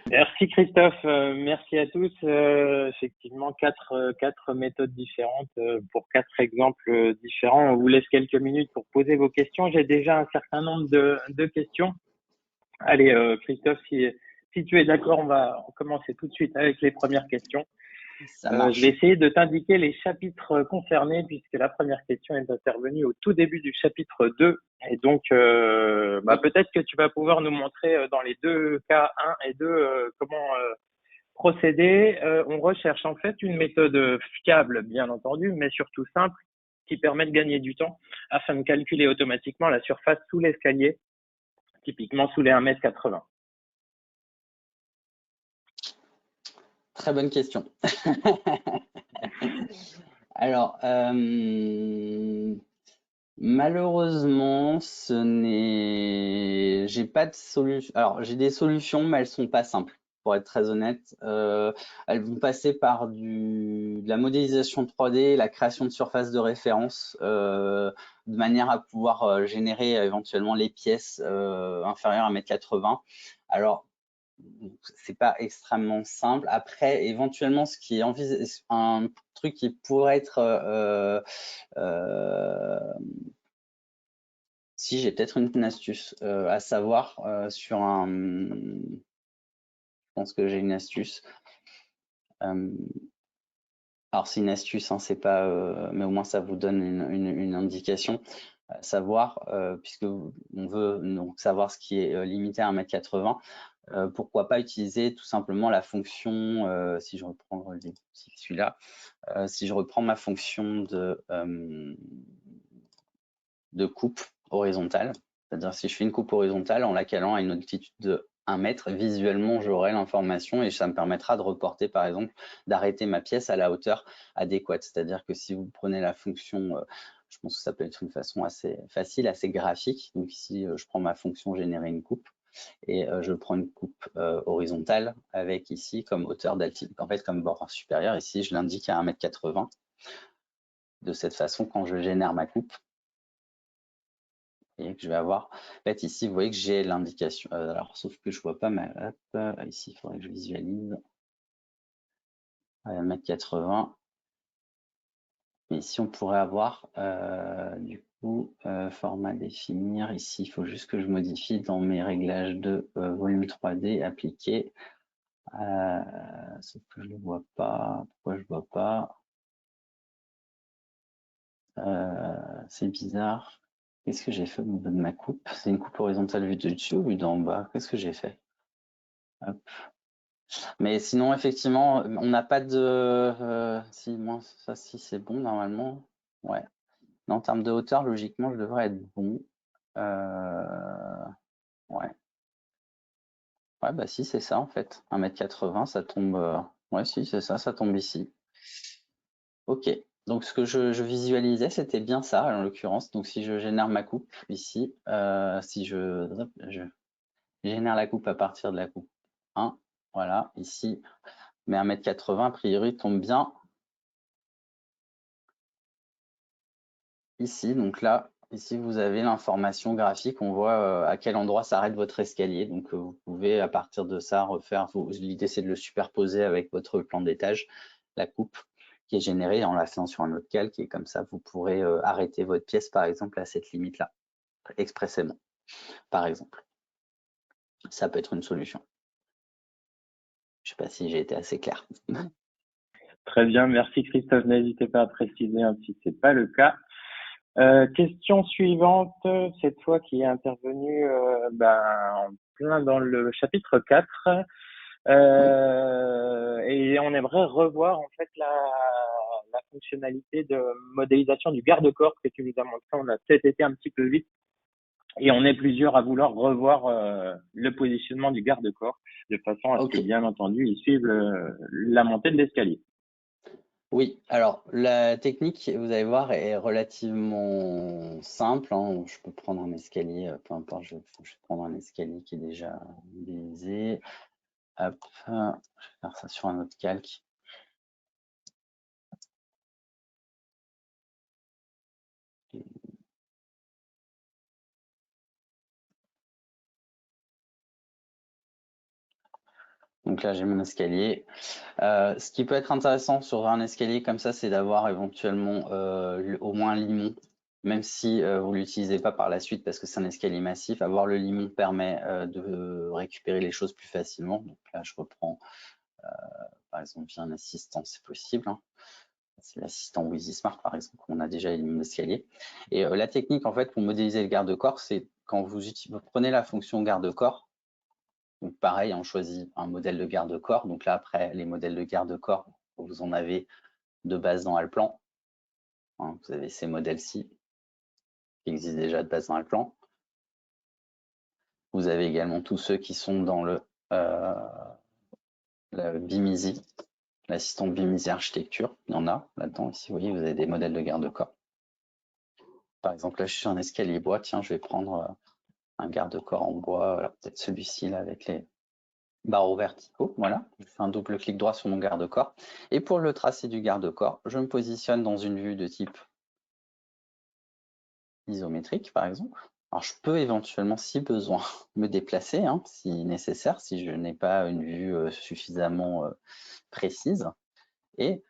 [SPEAKER 1] Merci Christophe, merci à tous. Effectivement, quatre méthodes différentes pour 4 exemples différents. On vous laisse quelques minutes pour poser vos questions. J'ai déjà un certain nombre de questions. Allez, Christophe, si tu es d'accord, on va commencer tout de suite avec les premières questions.
[SPEAKER 2] Ça marche.
[SPEAKER 1] Je vais essayer de t'indiquer les chapitres concernés puisque la première question est intervenue au tout début du chapitre 2. Et donc, peut-être que tu vas pouvoir nous montrer dans les 2 cas 1 et 2 comment procéder. On recherche en fait une méthode fiable, bien entendu, mais surtout simple, qui permet de gagner du temps afin de calculer automatiquement la surface sous l'escalier, typiquement sous les 1,80 m.
[SPEAKER 2] Très bonne question. Alors, malheureusement, j'ai pas de solution. Alors, j'ai des solutions, mais elles sont pas simples, pour être très honnête. Elles vont passer par de la modélisation 3D, la création de surfaces de référence, de manière à pouvoir générer éventuellement les pièces inférieures à 1,80 m. Alors, c'est pas extrêmement simple. Après, éventuellement, ce qui est un truc qui pourrait être si j'ai peut-être une astuce à savoir sur un. Je pense que j'ai une astuce. Alors c'est une astuce, c'est pas, mais au moins ça vous donne une indication. Savoir, puisque on veut donc savoir ce qui est limité à 1,80 m, pourquoi pas utiliser tout simplement la fonction, si je reprends celui-là, si je reprends ma fonction de coupe horizontale, c'est-à-dire si je fais une coupe horizontale en la calant à une altitude de 1 mètre, visuellement j'aurai l'information et ça me permettra de reporter par exemple, d'arrêter ma pièce à la hauteur adéquate. C'est-à-dire que si vous prenez la fonction, je pense que ça peut être une façon assez facile, assez graphique. Donc ici, je prends ma fonction générer une coupe et je prends une coupe horizontale avec ici comme hauteur d'altitude, en fait comme bord supérieur. Ici, je l'indique à 1,80 m. De cette façon, quand je génère ma coupe, et que je vais avoir, en fait, ici, vous voyez que j'ai l'indication. Alors, sauf que je vois pas ici, il faudrait que je visualise. 1,80 m. Mais ici, on pourrait avoir, du coup, format définir. Ici, il faut juste que je modifie dans mes réglages de volume 3D appliqué. Sauf que je ne le vois pas. Pourquoi je ne vois pas? C'est bizarre. Qu'est-ce que j'ai fait au niveau de ma coupe? C'est une coupe horizontale vue de dessus ou vue d'en bas? Qu'est-ce que j'ai fait? Hop. Mais sinon, effectivement, on n'a pas de. Si, moi, ça, si, c'est bon normalement. Ouais. En termes de hauteur, logiquement, je devrais être bon. Ouais. Ouais, bah si, c'est ça en fait. 1,80 m, ça tombe. Ouais, si, c'est ça, ça tombe ici. Ok. Donc, ce que je visualisais, c'était bien ça, en l'occurrence. Donc, si je génère ma coupe ici, si je génère la coupe à partir de la coupe 1, voilà, ici, mais 1,80 m, a priori, tombe bien ici. Donc là, ici, vous avez l'information graphique. On voit à quel endroit s'arrête votre escalier. Donc, vous pouvez, à partir de ça, refaire. L'idée, c'est de le superposer avec votre plan d'étage, la coupe qui est générée en la faisant sur un autre calque. Et comme ça, vous pourrez arrêter votre pièce, par exemple, à cette limite-là, expressément, par exemple. Ça peut être une solution. Je ne sais pas si j'ai été assez clair.
[SPEAKER 1] Très bien, merci Christophe. N'hésitez pas à préciser si ce n'est pas le cas. Question suivante, cette fois qui est intervenue en plein dans le chapitre 4. Et on aimerait revoir en fait la fonctionnalité de modélisation du garde-corps que tu nous as montré. On a peut-être été un petit peu vite et on est plusieurs à vouloir revoir le positionnement du garde-corps de façon à ce que,
[SPEAKER 2] Ok.
[SPEAKER 1] bien entendu, il suive la montée de l'escalier.
[SPEAKER 2] Oui, alors la technique, vous allez voir, est relativement simple, hein. Je peux prendre un escalier, peu importe, je vais prendre un escalier qui est déjà modélisé. Hop, je vais faire ça sur un autre calque. Donc là, j'ai mon escalier. Ce qui peut être intéressant sur un escalier comme ça, c'est d'avoir éventuellement au moins un limon, même si vous ne l'utilisez pas par la suite parce que c'est un escalier massif. Avoir le limon permet de récupérer les choses plus facilement. Donc là, je reprends, par exemple, via un assistant, c'est possible, hein. C'est l'assistant WheezySmart, par exemple, on a déjà les limons d'escalier. Et la technique, en fait, pour modéliser le garde-corps, c'est quand vous prenez la fonction garde-corps. Donc pareil, on choisit un modèle de garde-corps. Donc là, après, les modèles de garde-corps, vous en avez de base dans Allplan. Hein, vous avez ces modèles-ci qui existent déjà de base dans Allplan. Vous avez également tous ceux qui sont dans le BIMIZI, l'assistant BIMIZI Architecture. Il y en a là-dedans. Ici, vous voyez, vous avez des modèles de garde-corps. Par exemple, là, je suis sur un escalier bois. Tiens, je vais prendre un garde-corps en bois. Peut-être celui-ci là avec les barreaux verticaux. Voilà, je fais un double clic droit sur mon garde-corps. Et pour le tracé du garde-corps, je me positionne dans une vue de type isométrique, par exemple. Alors, je peux éventuellement, si besoin, me déplacer, hein, si nécessaire, si je n'ai pas une vue suffisamment précise. Et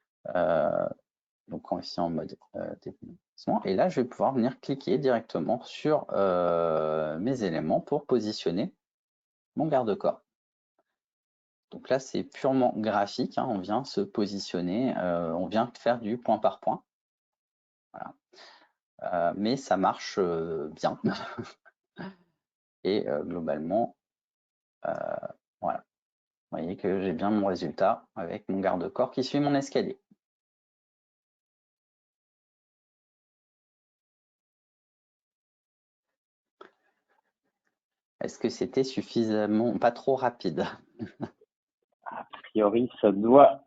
[SPEAKER 2] donc, ici en mode déplacement. Et là, je vais pouvoir venir cliquer directement sur mes éléments pour positionner mon garde-corps. Donc là, c'est purement graphique, hein, on vient se positionner, on vient faire du point par point. Voilà. Mais ça marche bien. Et globalement, voilà. Vous voyez que j'ai bien mon résultat avec mon garde-corps qui suit mon escalier. Est-ce que c'était suffisamment, pas trop rapide?
[SPEAKER 1] A priori, ça doit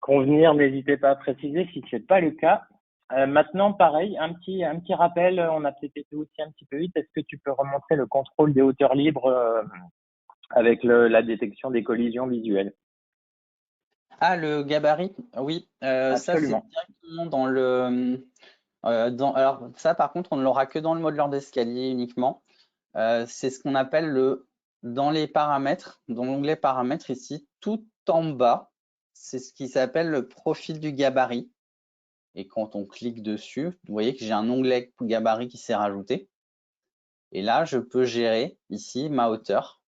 [SPEAKER 1] convenir. N'hésitez pas à préciser si ce n'est pas le cas. Maintenant, pareil, un petit rappel, on a peut-être été aussi un petit peu vite. Est-ce que tu peux remontrer le contrôle des hauteurs libres avec la détection des collisions visuelles?
[SPEAKER 2] Ah, le gabarit, oui, ça c'est
[SPEAKER 1] Absolument.
[SPEAKER 2] directement dans le… alors ça par contre, on ne l'aura que dans le modeleur d'escalier uniquement. C'est ce qu'on appelle dans les paramètres, dans l'onglet paramètres ici, tout en bas, c'est ce qui s'appelle le profil du gabarit. Et quand on clique dessus, vous voyez que j'ai un onglet gabarit qui s'est rajouté. Et là, je peux gérer ici ma hauteur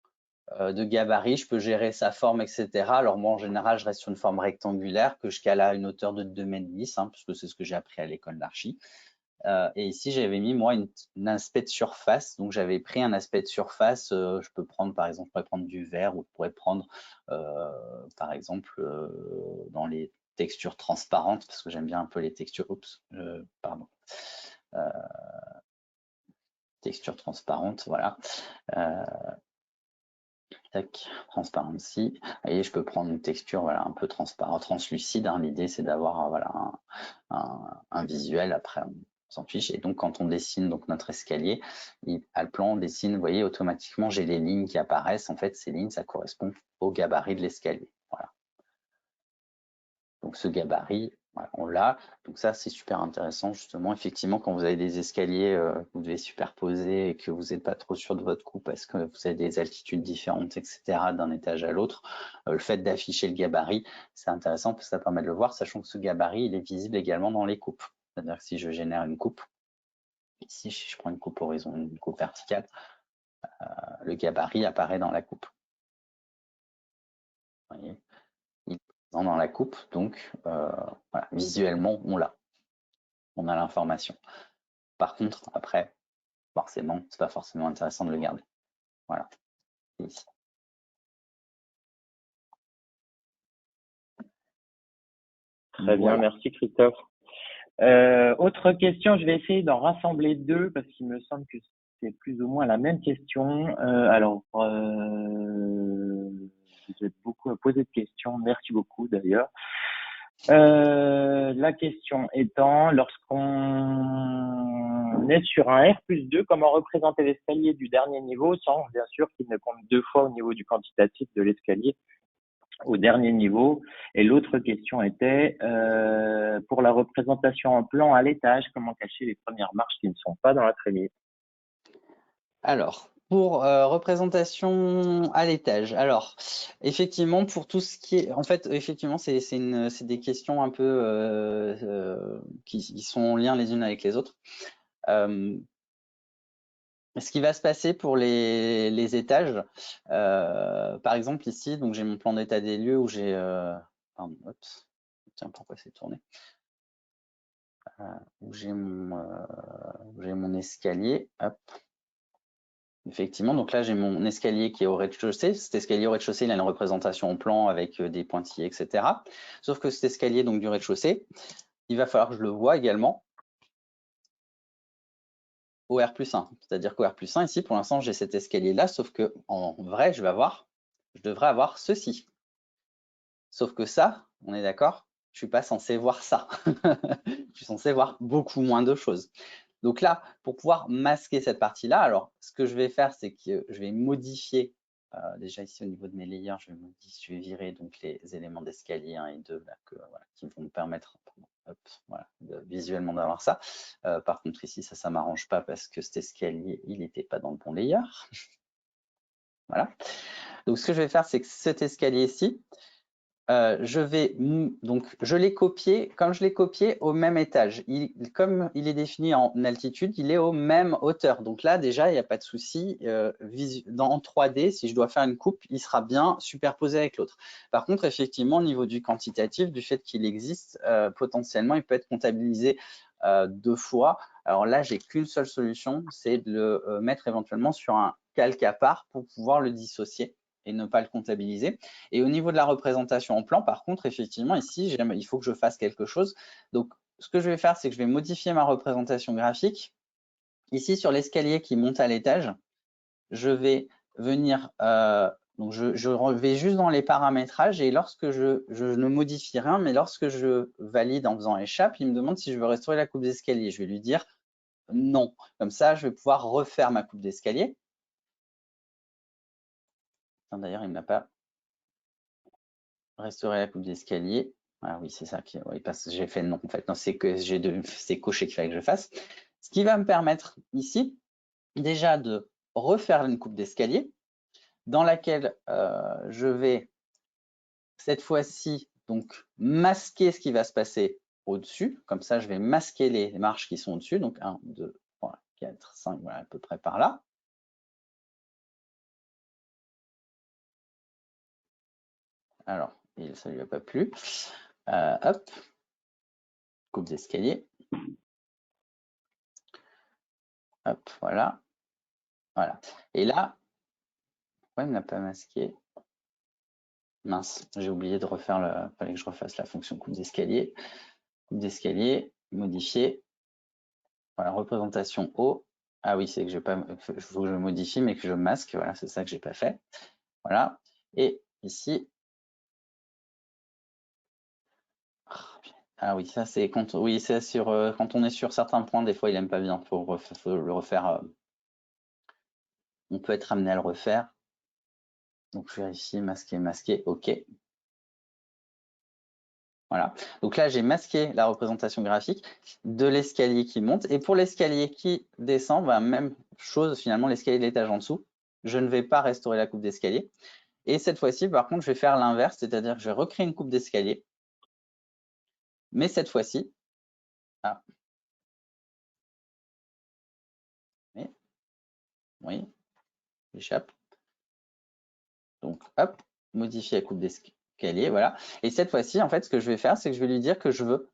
[SPEAKER 2] de gabarit, je peux gérer sa forme, etc. Alors moi, en général, je reste sur une forme rectangulaire que je cale à une hauteur de 2,10 m, hein, puisque c'est ce que j'ai appris à l'école d'archi. Et ici, j'avais mis, moi, un aspect de surface. Donc, j'avais pris un aspect de surface. Je peux prendre, par exemple, je pourrais prendre du vert ou je pourrais prendre, par exemple, dans les textures transparentes, parce que j'aime bien un peu les textures. Oups, pardon. Texture transparente, voilà. Tac, transparency. Et je peux prendre une texture voilà, un peu transparente, translucide, hein. L'idée, c'est d'avoir voilà, un visuel. Après, on s'en fiche. Et donc, quand on dessine donc, notre escalier, à le plan, on dessine, vous voyez, automatiquement, j'ai les lignes qui apparaissent. En fait, ces lignes, ça correspond au gabarit de l'escalier. Voilà. Donc, ce gabarit, voilà, on l'a. Donc, ça, c'est super intéressant, justement. Effectivement, quand vous avez des escaliers que vous devez superposer et que vous n'êtes pas trop sûr de votre coup parce que vous avez des altitudes différentes, etc., d'un étage à l'autre, le fait d'afficher le gabarit, c'est intéressant parce que ça permet de le voir, sachant que ce gabarit, il est visible également dans les coupes. C'est-à-dire que si je génère une coupe, ici, je prends une coupe horizontale, une coupe verticale, le gabarit apparaît dans la coupe. Vous voyez, il est présent dans la coupe, donc voilà, visuellement, on l'a. On a l'information. Par contre, après, forcément, c'est pas forcément intéressant de le garder. Voilà. Ici.
[SPEAKER 1] Très bien,
[SPEAKER 2] Voilà.
[SPEAKER 1] merci Christophe. Autre question, je vais essayer d'en rassembler deux parce qu'il me semble que c'est plus ou moins la même question. Vous êtes beaucoup à poser de questions, merci beaucoup d'ailleurs. La question étant, lorsqu'on est sur un R+2, comment représenter l'escalier du dernier niveau sans bien sûr qu'il ne compte deux fois au niveau du quantitatif de l'escalier au dernier niveau. Et l'autre question était, pour la représentation en plan à l'étage, comment cacher les premières marches qui ne sont pas dans la trémie?
[SPEAKER 2] Alors, pour représentation à l'étage, alors effectivement, pour tout ce qui est, en fait, effectivement, c'est des questions un peu qui sont en lien les unes avec les autres. Ce qui va se passer pour les étages, par exemple ici, donc j'ai mon plan d'état des lieux où j'ai, pardon, oups, tiens, pourquoi c'est tourné? Où j'ai mon escalier, hop. Effectivement, donc là j'ai mon escalier qui est au rez-de-chaussée. Cet escalier au rez-de-chaussée, il a une représentation en plan avec des pointillés, etc. Sauf que cet escalier donc du rez-de-chaussée, il va falloir que je le voie également au R+1. C'est-à-dire qu'au R+1, ici, pour l'instant, j'ai cet escalier-là, sauf que en vrai, je devrais avoir ceci. Sauf que ça, on est d'accord, je suis pas censé voir ça. Je suis censé voir beaucoup moins de choses. Donc là, pour pouvoir masquer cette partie-là, alors ce que je vais faire, c'est que je vais modifier, déjà ici au niveau de mes layers, je vais virer donc les éléments d'escalier 1 et 2 là, qui vont me permettre visuellement d'avoir ça. Par contre ici, ça m'arrange pas parce que cet escalier, il n'était pas dans le bon layer. Voilà. Donc ce que je vais faire, c'est que cet escalier-ci, je l'ai copié, comme je l'ai copié au même étage. Comme il est défini en altitude, il est aux mêmes hauteurs. Donc là, déjà, il n'y a pas de souci. En 3D, si je dois faire une coupe, il sera bien superposé avec l'autre. Par contre, effectivement, au niveau du quantitatif, du fait qu'il existe, potentiellement, il peut être comptabilisé deux fois. Alors là, j'ai qu'une seule solution, c'est de le mettre éventuellement sur un calque à part pour pouvoir le dissocier et ne pas le comptabiliser. Et au niveau de la représentation en plan, par contre, effectivement, ici, il faut que je fasse quelque chose. Donc, ce que je vais faire, c'est que je vais modifier ma représentation graphique. Ici, sur l'escalier qui monte à l'étage, je vais venir, donc je vais juste dans les paramétrages et lorsque je ne modifie rien, mais lorsque je valide en faisant échappe, il me demande si je veux restaurer la coupe d'escalier. Je vais lui dire non. Comme ça, je vais pouvoir refaire ma coupe d'escalier. D'ailleurs, il n'a pas restaurer la coupe d'escalier. Ah oui, c'est ça qui, oui, parce que j'ai fait non en fait. Non, c'est que c'est coché qu'il fallait que je fasse. Ce qui va me permettre ici déjà de refaire une coupe d'escalier dans laquelle je vais cette fois-ci donc masquer ce qui va se passer au-dessus. Comme ça, je vais masquer les marches qui sont au-dessus. Donc 1, 2, 3, 4, 5, voilà, à peu près par là. Alors, ça ne lui a pas plu. Hop, coupe d'escalier. Hop, voilà. Voilà. Et là, pourquoi il ne l'a pas masqué? Mince, j'ai oublié de refaire il fallait que je refasse la fonction coupe d'escalier. Coupe d'escalier, modifier. Voilà, représentation haut. Ah oui, c'est que il faut que je modifie, mais que je masque. Voilà, c'est ça que j'ai pas fait. Voilà. Et ici. Ah oui, ça c'est quand on est sur certains points, des fois il aime pas bien. Faut le refaire. On peut être amené à le refaire. Donc je vérifie, masquer, masquer, OK. Voilà, donc là j'ai masqué la représentation graphique de l'escalier qui monte et pour l'escalier qui descend, même chose finalement, l'escalier de l'étage en dessous, je ne vais pas restaurer la coupe d'escalier. Et cette fois-ci, par contre, je vais faire l'inverse, c'est-à-dire que je vais recréer une coupe d'escalier. Mais cette fois-ci, oui, j'échappe. Donc hop, modifier la coupe d'escalier, voilà. Et cette fois-ci, en fait, ce que je vais faire, c'est que je vais lui dire que je veux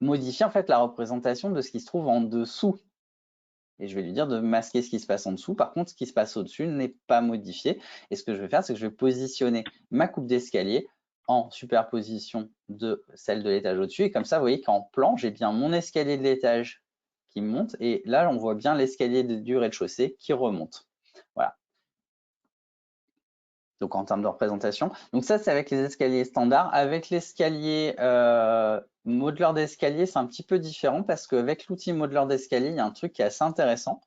[SPEAKER 2] modifier en fait la représentation de ce qui se trouve en dessous. Et je vais lui dire de masquer ce qui se passe en dessous. Par contre, ce qui se passe au-dessus n'est pas modifié. Et ce que je vais faire, c'est que je vais positionner ma coupe d'escalier en superposition de celle de l'étage au-dessus. Et comme ça, vous voyez qu'en plan, j'ai bien mon escalier de l'étage qui monte. Et là, on voit bien l'escalier du rez-de-chaussée qui remonte. Voilà. Donc, en termes de représentation. Donc, ça, c'est avec les escaliers standards. Avec l'escalier modeleur d'escalier, c'est un petit peu différent parce qu'avec l'outil modeleur d'escalier, il y a un truc qui est assez intéressant.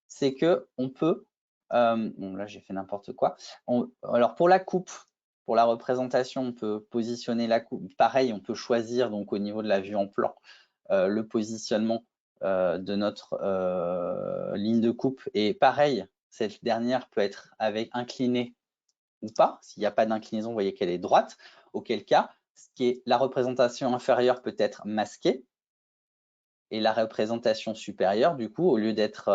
[SPEAKER 2] C'est que on peut, bon là j'ai fait n'importe quoi. Alors pour la coupe, pour la représentation, on peut positionner la coupe. Pareil, on peut choisir donc au niveau de la vue en plan le positionnement de notre ligne de coupe. Et pareil, cette dernière peut être avec inclinée ou pas. S'il n'y a pas d'inclinaison, vous voyez qu'elle est droite. Auquel cas, ce qui est la représentation inférieure peut être masquée. Et la représentation supérieure, du coup, au lieu d'être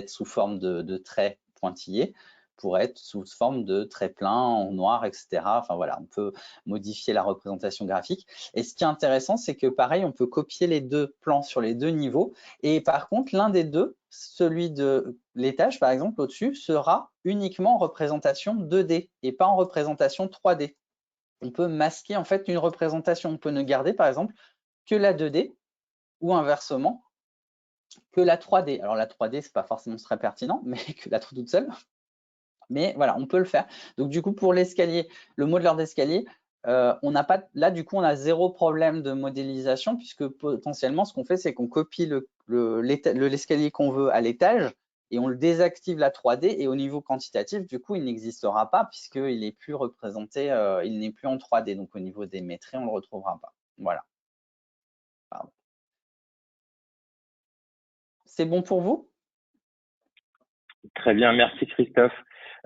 [SPEAKER 2] sous forme de traits pointillés, pourrait être sous forme de traits pleins en noir, etc. Enfin voilà, on peut modifier la représentation graphique. Et ce qui est intéressant, c'est que pareil, on peut copier les deux plans sur les deux niveaux. Et par contre, l'un des deux, celui de l'étage, par exemple, au-dessus, sera uniquement en représentation 2D et pas en représentation 3D. On peut masquer en fait une représentation. On peut ne garder, par exemple, que la 2D ou inversement que la 3D. Alors la 3D, c'est pas forcément très pertinent, mais que la toute seule. Mais voilà, on peut le faire. Donc du coup, pour l'escalier, le modeleur d'escalier, on n'a pas là du coup on a zéro problème de modélisation puisque potentiellement ce qu'on fait c'est qu'on copie l'escalier qu'on veut à l'étage et on le désactive la 3D et au niveau quantitatif du coup il n'existera pas puisqu'il n'est plus représenté, il n'est plus en 3D donc au niveau des métriques on le retrouvera pas. Voilà. Pardon. C'est bon pour vous?
[SPEAKER 1] Très bien, merci Christophe.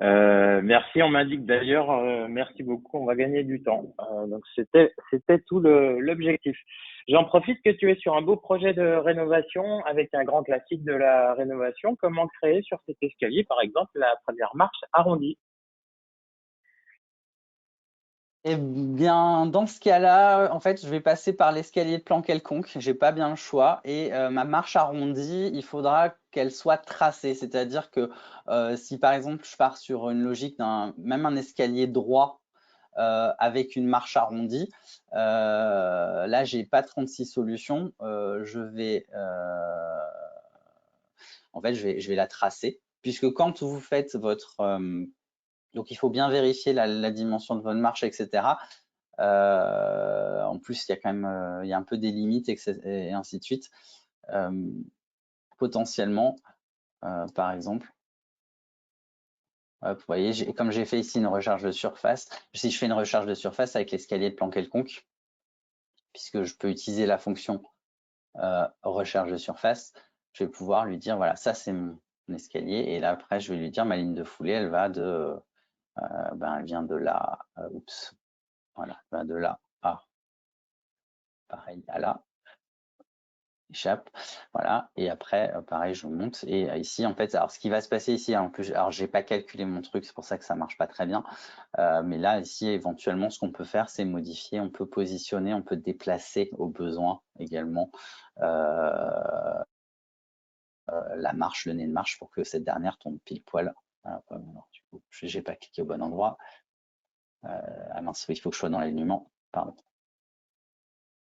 [SPEAKER 1] Merci, on m'indique d'ailleurs, merci beaucoup, on va gagner du temps. Donc c'était tout l'objectif. J'en profite que tu es sur un beau projet de rénovation avec un grand classique de la rénovation. Comment créer sur cet escalier, par exemple, la première marche arrondie?
[SPEAKER 2] Eh bien, dans ce cas-là, en fait, je vais passer par l'escalier de plan quelconque. J'ai pas bien le choix. Et ma marche arrondie, il faudra qu'elle soit tracée. C'est-à-dire que si par exemple je pars sur une logique même un escalier droit avec une marche arrondie, là, j'ai pas 36 solutions. En fait, je vais la tracer. Puisque quand vous faites votre donc, il faut bien vérifier la dimension de votre marche, etc. En plus, il y a quand même il y a un peu des limites et ainsi de suite. Potentiellement, par exemple, hop, vous voyez, comme j'ai fait ici une recharge de surface, si je fais une recharge de surface avec l'escalier de plan quelconque, puisque je peux utiliser la fonction recharge de surface, je vais pouvoir lui dire, voilà, ça c'est mon escalier. Et là, après, je vais lui dire, ma ligne de foulée, elle va elle vient de là, oups, voilà, elle va de là à, pareil, à là. Échappe, voilà, et après pareil je monte et ici en fait alors ce qui va se passer ici en plus alors j'ai pas calculé mon truc c'est pour ça que ça marche pas très bien mais là ici éventuellement ce qu'on peut faire c'est modifier, on peut positionner, on peut déplacer au besoin également la marche, le nez de marche pour que cette dernière tombe pile poil. Alors, du coup j'ai pas cliqué au bon endroit, ah mince il faut que je sois dans l'alignement, pardon.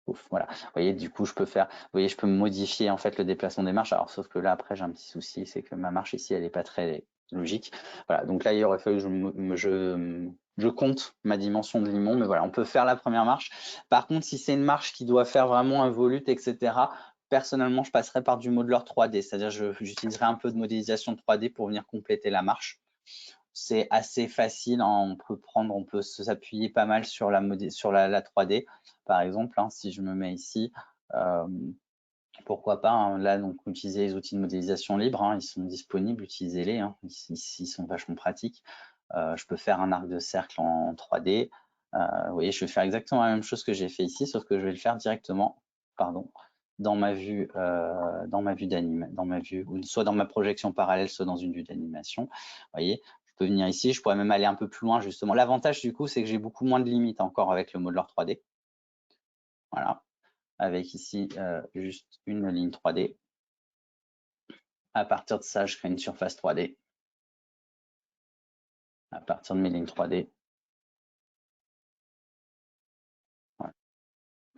[SPEAKER 2] Ouf, voilà. Vous voyez, du coup, je peux je peux modifier en fait le déplacement des marches. Alors, sauf que là, après, j'ai un petit souci, c'est que ma marche ici, elle n'est pas très logique. Voilà. Donc là, il aurait fallu que je compte ma dimension de limon, mais voilà, on peut faire la première marche. Par contre, si c'est une marche qui doit faire vraiment un volute, etc., personnellement, je passerai par du modeleur 3D, c'est-à-dire j'utiliserai un peu de modélisation 3D pour venir compléter la marche. C'est assez facile, hein, on peut s'appuyer pas mal sur la 3D. Par exemple, hein, si je me mets ici, pourquoi pas, hein, là, donc utiliser les outils de modélisation libre, hein, ils sont disponibles, utilisez-les, hein, ils sont vachement pratiques. Je peux faire un arc de cercle en 3D. Vous voyez, je vais faire exactement la même chose que j'ai fait ici, sauf que je vais le faire directement, pardon, dans ma vue soit dans ma projection parallèle, soit dans une vue d'animation. Vous voyez, je peux venir ici, je pourrais même aller un peu plus loin justement. L'avantage du coup, c'est que j'ai beaucoup moins de limites encore avec le modeleur 3D. Voilà, avec ici juste une ligne 3D. À partir de ça, je crée une surface 3D. À partir de mes lignes 3D,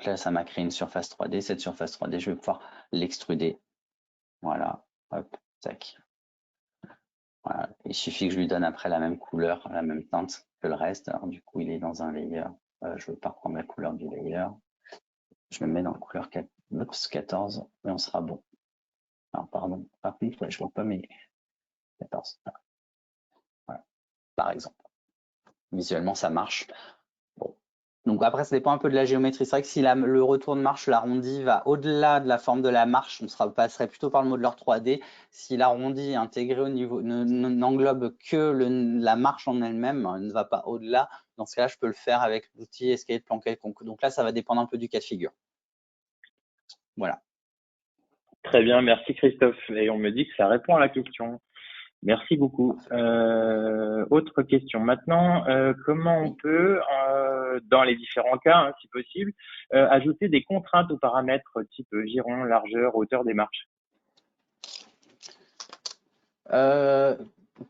[SPEAKER 2] Là, ça m'a créé une surface 3D. Cette surface 3D, je vais pouvoir l'extruder. Voilà, hop, tac. Voilà. Il suffit que je lui donne après la même couleur, la même teinte que le reste. Alors du coup, il est dans un layer. Je ne veux pas reprendre la couleur du layer. Je me mets dans la couleur 14 et on sera bon. Alors pardon, par contre, ouais, je ne vois pas mes 14. Voilà, par exemple. Visuellement, ça marche. Bon. Donc après, ça dépend un peu de la géométrie. C'est vrai que si le retour de marche, l'arrondi, va au-delà de la forme de la marche, on passerait plutôt par le modeleur 3D. Si l'arrondi intégré au niveau n'englobe que la marche en elle-même, ne va pas au-delà, dans ce cas-là, je peux le faire avec l'outil escalier de plan quelconque. Donc là, ça va dépendre un peu du cas de figure. Voilà.
[SPEAKER 1] Très bien, merci Christophe. Et on me dit que ça répond à la question. Merci beaucoup. Autre question maintenant, comment on peut, dans les différents cas, hein, si possible, ajouter des contraintes aux paramètres type giron, largeur, hauteur des marches?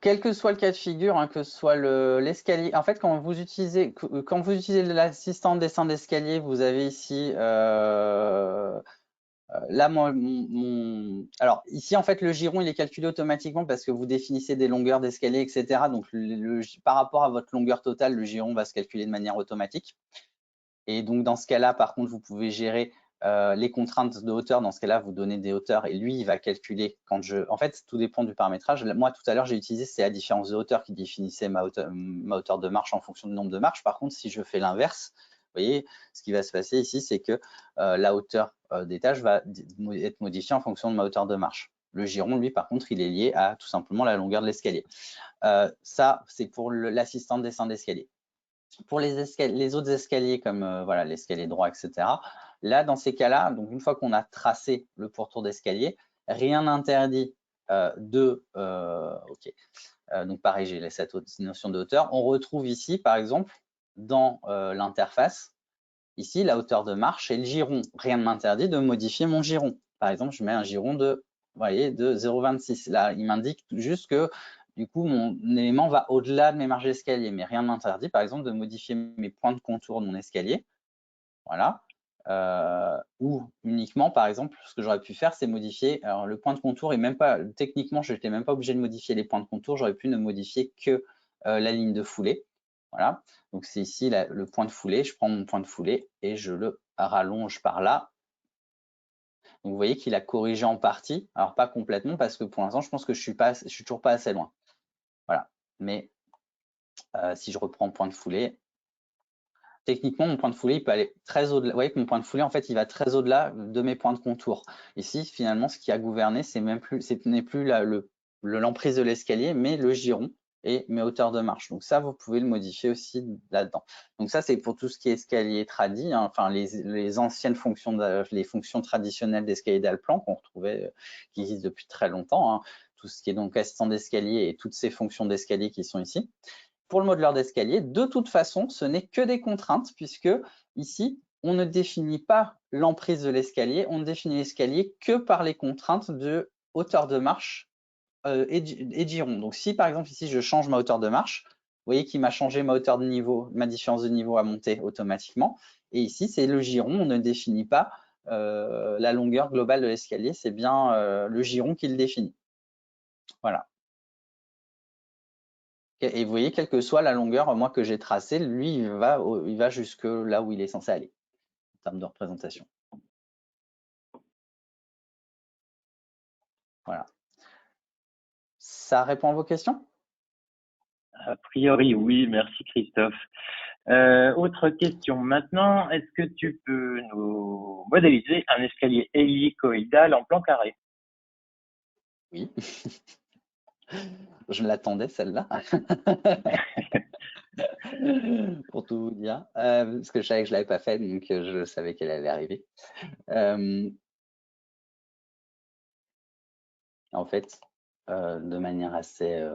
[SPEAKER 2] Quel que soit le cas de figure, hein, que ce soit l'escalier, en fait, quand vous utilisez l'assistant de descente d'escalier, vous avez ici là, alors ici, en fait, le giron, il est calculé automatiquement parce que vous définissez des longueurs d'escalier, etc. Donc, par rapport à votre longueur totale, le giron va se calculer de manière automatique. Et donc, dans ce cas-là, par contre, vous pouvez gérer les contraintes de hauteur. Dans ce cas-là, vous donnez des hauteurs et lui, il va calculer quand En fait, tout dépend du paramétrage. Moi, tout à l'heure, j'ai utilisé, c'est la différence de hauteur qui définissait ma hauteur de marche en fonction du nombre de marches. Par contre, si je fais l'inverse, vous voyez, ce qui va se passer ici, c'est que la hauteur d'étage va être modifiée en fonction de ma hauteur de marche. Le giron, lui, par contre, il est lié à tout simplement la longueur de l'escalier. Ça, c'est pour l'assistant de descente d'escalier. Pour les autres escaliers, comme voilà, l'escalier droit, etc., là, dans ces cas-là, donc une fois qu'on a tracé le pourtour d'escalier, rien n'interdit OK. Donc pareil, j'ai cette notion de hauteur. On retrouve ici, par exemple, dans l'interface, ici, la hauteur de marche et le giron. Rien ne m'interdit de modifier mon giron. Par exemple, je mets un giron de 0,26. Là, il m'indique juste que du coup, mon élément va au-delà de mes marges d'escalier, mais rien ne m'interdit, par exemple, de modifier mes points de contour de mon escalier. Voilà. Ou uniquement, par exemple, ce que j'aurais pu faire, c'est modifier. Alors, le point de contour est même pas, techniquement, je n'étais même pas obligé de modifier les points de contour. J'aurais pu ne modifier que la ligne de foulée. Voilà. Donc, c'est ici le point de foulée. Je prends mon point de foulée et je le rallonge par là. Donc, vous voyez qu'il a corrigé en partie. Alors, pas complètement, parce que pour l'instant, je pense que je suis toujours pas assez loin. Voilà. Mais si je reprends le point de foulée, techniquement, mon point de foulée, il peut aller très au-delà. Vous voyez que mon point de foulée, en fait, il va très au-delà de mes points de contour. Ici, finalement, ce qui a gouverné, ce n'est plus l'emprise de l'escalier, mais le giron et mes hauteurs de marche. Donc ça, vous pouvez le modifier aussi là-dedans. Donc ça, c'est pour tout ce qui est escalier tradi, hein, enfin les anciennes fonctions, les fonctions traditionnelles d'escalier d'Alplan qu'on retrouvait, qui existent depuis très longtemps, hein, tout ce qui est donc assistant d'escalier et toutes ces fonctions d'escalier qui sont ici. Pour le modeleur d'escalier, de toute façon, ce n'est que des contraintes puisque ici, on ne définit pas l'emprise de l'escalier, on ne définit l'escalier que par les contraintes de hauteur de marche et de giron. Donc si par exemple ici, je change ma hauteur de marche, vous voyez qu'il m'a changé ma hauteur de niveau, ma différence de niveau a monté automatiquement. Et ici, c'est le giron, on ne définit pas la longueur globale de l'escalier, c'est bien le giron qui le définit. Voilà. Et vous voyez, quelle que soit la longueur moi que j'ai tracée, lui, il va jusque là où il est censé aller en termes de représentation. Voilà. Ça répond à vos questions?
[SPEAKER 1] A priori, oui, merci Christophe. Autre question maintenant, est-ce que tu peux nous modéliser un escalier hélicoïdal en plan carré?
[SPEAKER 2] Oui. Je l'attendais, celle-là. Pour tout vous dire. Parce que je savais que je ne l'avais pas fait, donc je savais qu'elle allait arriver. En fait, de manière assez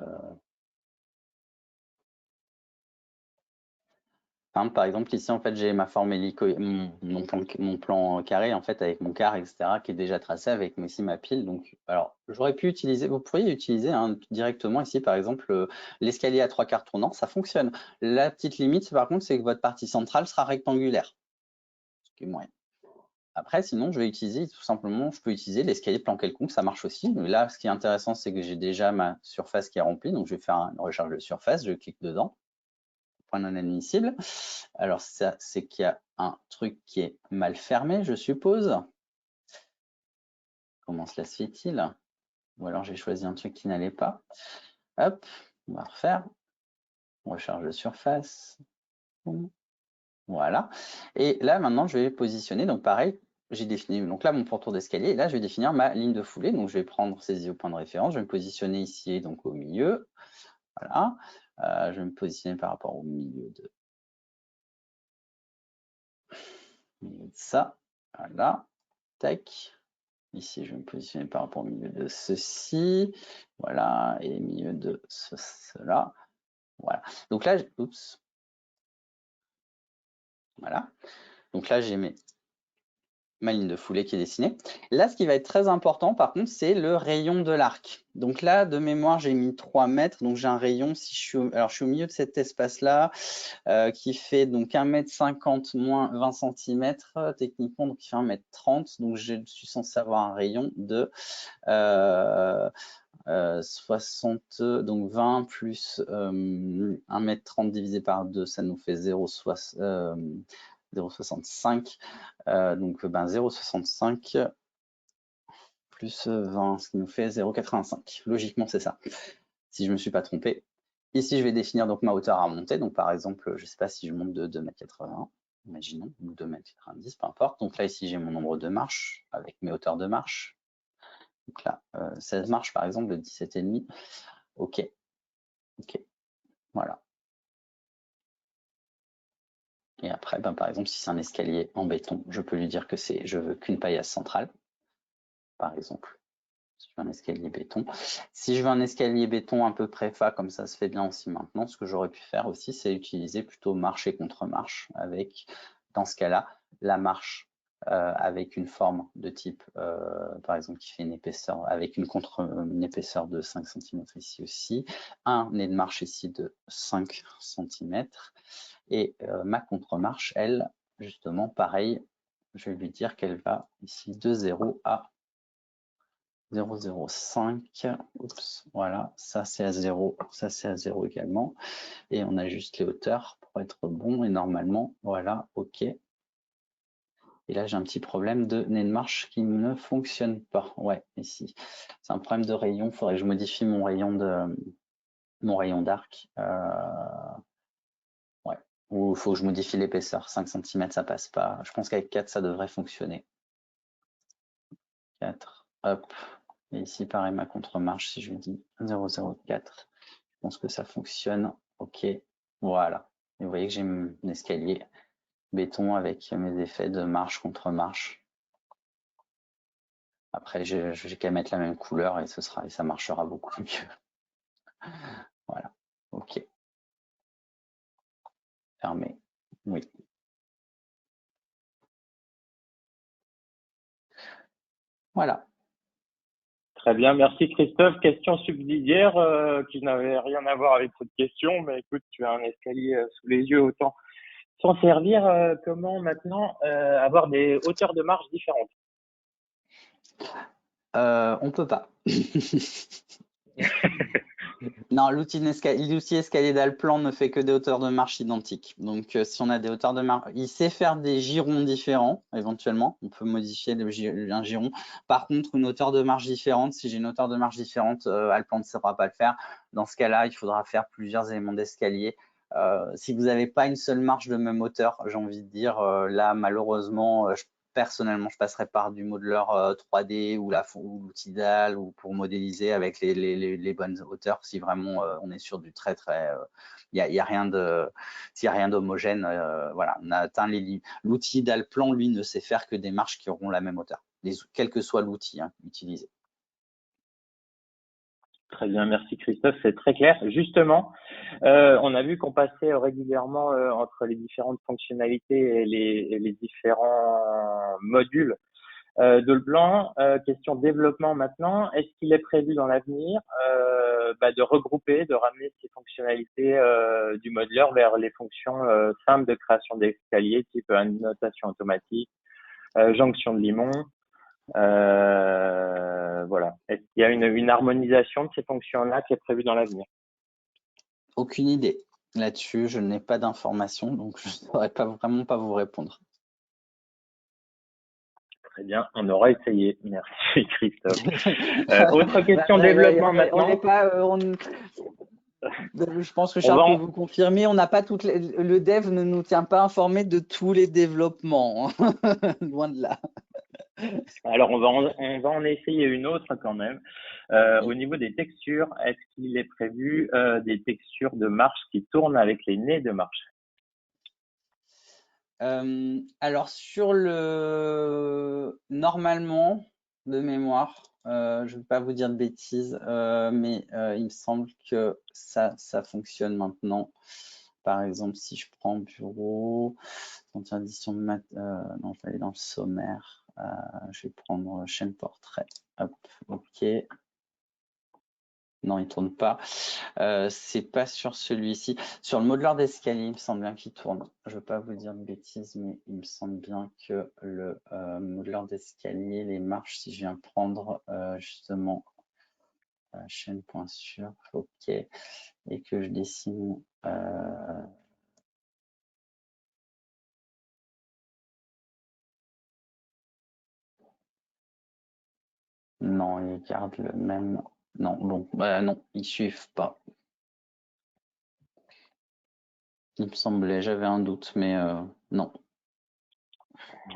[SPEAKER 2] par exemple, ici, en fait, j'ai ma forme hélicoïde, mon plan carré, en fait, avec mon quart, etc., qui est déjà tracé avec ici ma pile. Donc, alors, j'aurais pu utiliser, vous pourriez utiliser directement ici, par exemple, l'escalier à 3/4 tournant, ça fonctionne. La petite limite, par contre, c'est que votre partie centrale sera rectangulaire, ce qui est moyen. Après, sinon, je vais utiliser tout simplement, je peux utiliser l'escalier plan quelconque, ça marche aussi. Mais là, ce qui est intéressant, c'est que j'ai déjà ma surface qui est remplie. Donc, je vais faire une recharge de surface, je clique dedans, point non admissible. Alors, ça, c'est qu'il y a un truc qui est mal fermé, je suppose. Comment cela se fait-il? Ou alors, j'ai choisi un truc qui n'allait pas. Hop, on va refaire. Recharge de surface. Voilà. Et là, maintenant, je vais positionner. Donc, pareil, j'ai défini. Donc là, mon pourtour d'escalier. Et là, je vais définir ma ligne de foulée. Donc, je vais prendre ces points de référence. Je vais me positionner ici, donc au milieu. Voilà. Je vais me positionner par rapport au milieu de ça. Voilà. Tac. Ici, je vais me positionner par rapport au milieu de ceci. Voilà. Et milieu de cela. Voilà. Donc là, oups. Voilà. Donc là, j'ai ma ligne de foulée qui est dessinée. Là, ce qui va être très important, par contre, c'est le rayon de l'arc. Donc là, de mémoire, j'ai mis 3 mètres. Donc j'ai un rayon, si je suis alors je suis au milieu de cet espace-là, qui fait donc 1,50 m moins 20 cm, techniquement, donc il fait 1,30 m. Donc je suis censé avoir un rayon de 60, donc 20 plus 1,30 m divisé par 2, ça nous fait 0,65. Donc 0,65 plus 20, ce qui nous fait 0,85. Logiquement, c'est ça, si je ne me suis pas trompé. Ici, je vais définir donc ma hauteur à monter. Donc par exemple, je ne sais pas si je monte de 2,80 m, imaginons, ou 2,90 m, peu importe. Donc là, ici, j'ai mon nombre de marches avec mes hauteurs de marche. Donc là, 16 marches, par exemple, de 17,5. OK. OK. Voilà. Et après, par exemple, si c'est un escalier en béton, je peux lui dire que je veux qu'une paillasse centrale, par exemple. Si je veux un escalier béton. Si je veux un escalier béton un peu préfa, comme ça se fait bien aussi maintenant, ce que j'aurais pu faire aussi, c'est utiliser plutôt marche et contre-marche avec, dans ce cas-là, la marche avec une forme de type, par exemple, qui fait une épaisseur, avec une épaisseur de 5 cm ici aussi, un nez de marche ici de 5 cm, et ma contre-marche, elle, justement, pareil, je vais lui dire qu'elle va ici de 0 à 0,05. Oups, voilà, ça c'est à 0, ça c'est à 0 également. Et on ajuste les hauteurs pour être bon. Et normalement, voilà, OK. Et là, j'ai un petit problème de nez de marche qui ne fonctionne pas. Ouais, ici. C'est un problème de rayon. Il faudrait que je modifie mon rayon d'arc. Ouais. Ou il faut que je modifie l'épaisseur. 5 cm, ça passe pas. Je pense qu'avec 4, ça devrait fonctionner. 4. Hop. Et ici, pareil, ma contre-marche, si je lui dis 0,04, je pense que ça fonctionne. OK, voilà. Et vous voyez que j'ai mon escalier béton avec mes effets de marche contre marche. Après, j'ai qu'à mettre la même couleur et ça marchera beaucoup mieux. Voilà. OK. Fermé. Oui. Voilà.
[SPEAKER 1] Très bien, merci Christophe. Question subsidiaire qui n'avait rien à voir avec cette question, mais écoute, tu as un escalier sous les yeux, autant s'en servir. Comment maintenant avoir des hauteurs de marche différentes?
[SPEAKER 2] On peut pas. Non, l'outil escalier d'Alplan ne fait que des hauteurs de marche identiques. Donc, si on a des hauteurs de marche, il sait faire des girons différents, éventuellement. On peut modifier un giron. Par contre, une hauteur de marche différente, si j'ai une hauteur de marche différente, Alplan ne saura pas le faire. Dans ce cas-là, il faudra faire plusieurs éléments d'escalier. Si vous n'avez pas une seule marche de même hauteur, j'ai envie de dire, là, malheureusement, personnellement, je passerai par du modeleur 3D ou l'outil DAL ou pour modéliser avec les bonnes hauteurs si vraiment on est sur du très, il y a rien de, s'il n'y a rien d'homogène, voilà, on a atteint l'outil DAL plan, lui, ne sait faire que des marches qui auront la même hauteur, quel que soit l'outil utilisé.
[SPEAKER 1] Très bien, merci Christophe, c'est très clair. Justement, on a vu qu'on passait régulièrement entre les différentes fonctionnalités et les différents modules de Leblanc. Question développement maintenant. Est-ce qu'il est prévu dans l'avenir de regrouper, de ramener ces fonctionnalités du modeleur vers les fonctions simples de création d'escalier, type annotation automatique, jonction de limon. Voilà. Est-ce qu'il y a une harmonisation de ces fonctions-là qui est prévue dans l'avenir?
[SPEAKER 2] Aucune idée. Là-dessus, je n'ai pas d'informations, donc je ne saurais vraiment pas vous répondre.
[SPEAKER 1] Très bien, on aura essayé. Merci Christophe. Autre question développement maintenant.
[SPEAKER 2] Je pense que Charles peut vous confirmer, on n'a pas le dev ne nous tient pas informés de tous les développements, loin de là.
[SPEAKER 1] Alors on va en essayer une autre quand même. Au niveau des textures, est-ce qu'il est prévu des textures de marche qui tournent avec les nez de marche?
[SPEAKER 2] Alors sur normalement de mémoire, je ne vais pas vous dire de bêtises, mais il me semble que ça fonctionne maintenant. Par exemple, si je prends bureau, interdiction de non, je vais aller dans le sommaire. Je vais prendre chaîne portrait. Hop, ok. Non, il tourne pas. C'est pas sur celui-ci. Sur le modeleur d'escalier, il me semble bien qu'il tourne. Je ne veux pas vous dire de bêtises, mais il me semble bien que le modeleur d'escalier, les marches, si je viens prendre justement chaîne point sur, ok, et que je dessine non, il garde le même. Non, bon, non, ils suivent pas. Il me semblait, j'avais un doute, mais non.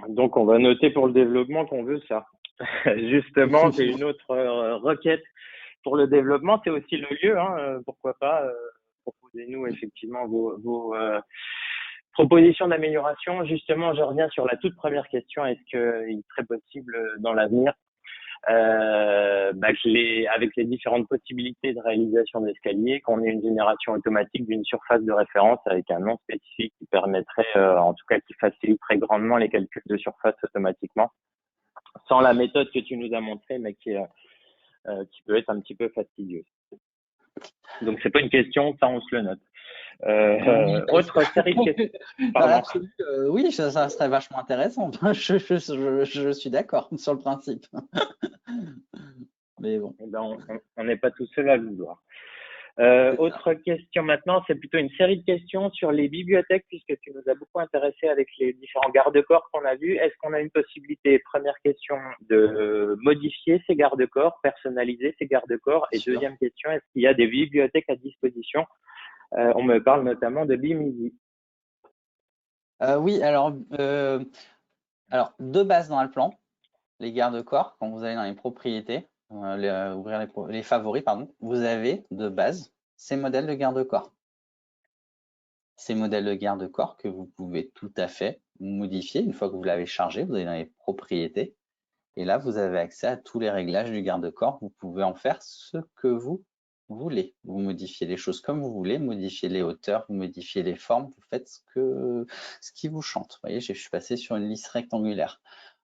[SPEAKER 1] Donc on va noter pour le développement qu'on veut ça. Justement, c'est une autre requête pour le développement. C'est aussi le lieu, hein, pourquoi pas. Proposez-nous effectivement vos propositions d'amélioration. Justement, je reviens sur la toute première question. Est-ce qu'il serait possible dans l'avenir avec les différentes possibilités de réalisation d'escalier, qu'on ait une génération automatique d'une surface de référence avec un nom spécifique qui permettrait, en tout cas qui faciliterait grandement les calculs de surface automatiquement, sans la méthode que tu nous as montrée, mais qui peut être un petit peu fastidieuse. Donc c'est pas une question, ça on se le note. Autre série de questions.
[SPEAKER 2] Oui, ça serait vachement intéressant. Je suis d'accord sur le principe. Mais bon.
[SPEAKER 1] Eh ben, on n'est pas tout seul à le vouloir. Autre question maintenant, c'est plutôt une série de questions sur les bibliothèques, puisque tu nous as beaucoup intéressé avec les différents garde-corps qu'on a vus. Est-ce qu'on a une possibilité, première question, de modifier ces garde-corps, personnaliser ces garde-corps? Et deuxième question, est-ce qu'il y a des bibliothèques à disposition? On me parle notamment de Bimisi.
[SPEAKER 2] Oui, alors de base dans le plan, les garde-corps, quand vous allez dans les propriétés, ouvrir les favoris, pardon, vous avez de base ces modèles de garde-corps. Ces modèles de garde-corps que vous pouvez tout à fait modifier. Une fois que vous l'avez chargé, vous allez dans les propriétés. Et là, vous avez accès à tous les réglages du garde-corps. Vous pouvez en faire ce que vous voulez. Vous modifiez les choses comme vous voulez, modifiez les hauteurs, vous modifiez les formes, vous faites ce qui vous chante. Vous voyez, je suis passé sur une liste rectangulaire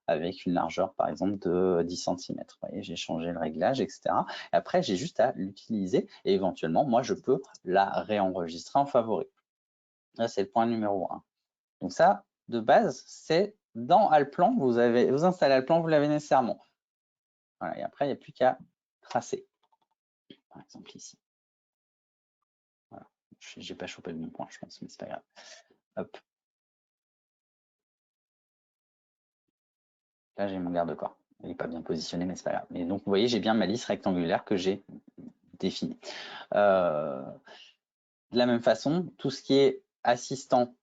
[SPEAKER 2] avec une largeur, par exemple, de 10 cm. Vous voyez, j'ai changé le réglage, etc. Et après, j'ai juste à l'utiliser et éventuellement, moi, je peux la réenregistrer en favori. Là, c'est le point numéro 1. Donc ça, de base, c'est dans Alplan, vous installez Alplan, vous l'avez nécessairement. Voilà, et après, il n'y a plus qu'à tracer. Par exemple, ici. Voilà. Je n'ai pas chopé le bon point, je pense, mais c'est pas grave. Hop. Là, j'ai mon garde-corps. Il n'est pas bien positionné, mais c'est pas grave. Et donc, vous voyez, j'ai bien ma liste rectangulaire que j'ai définie. De la même façon, tout ce qui est assistant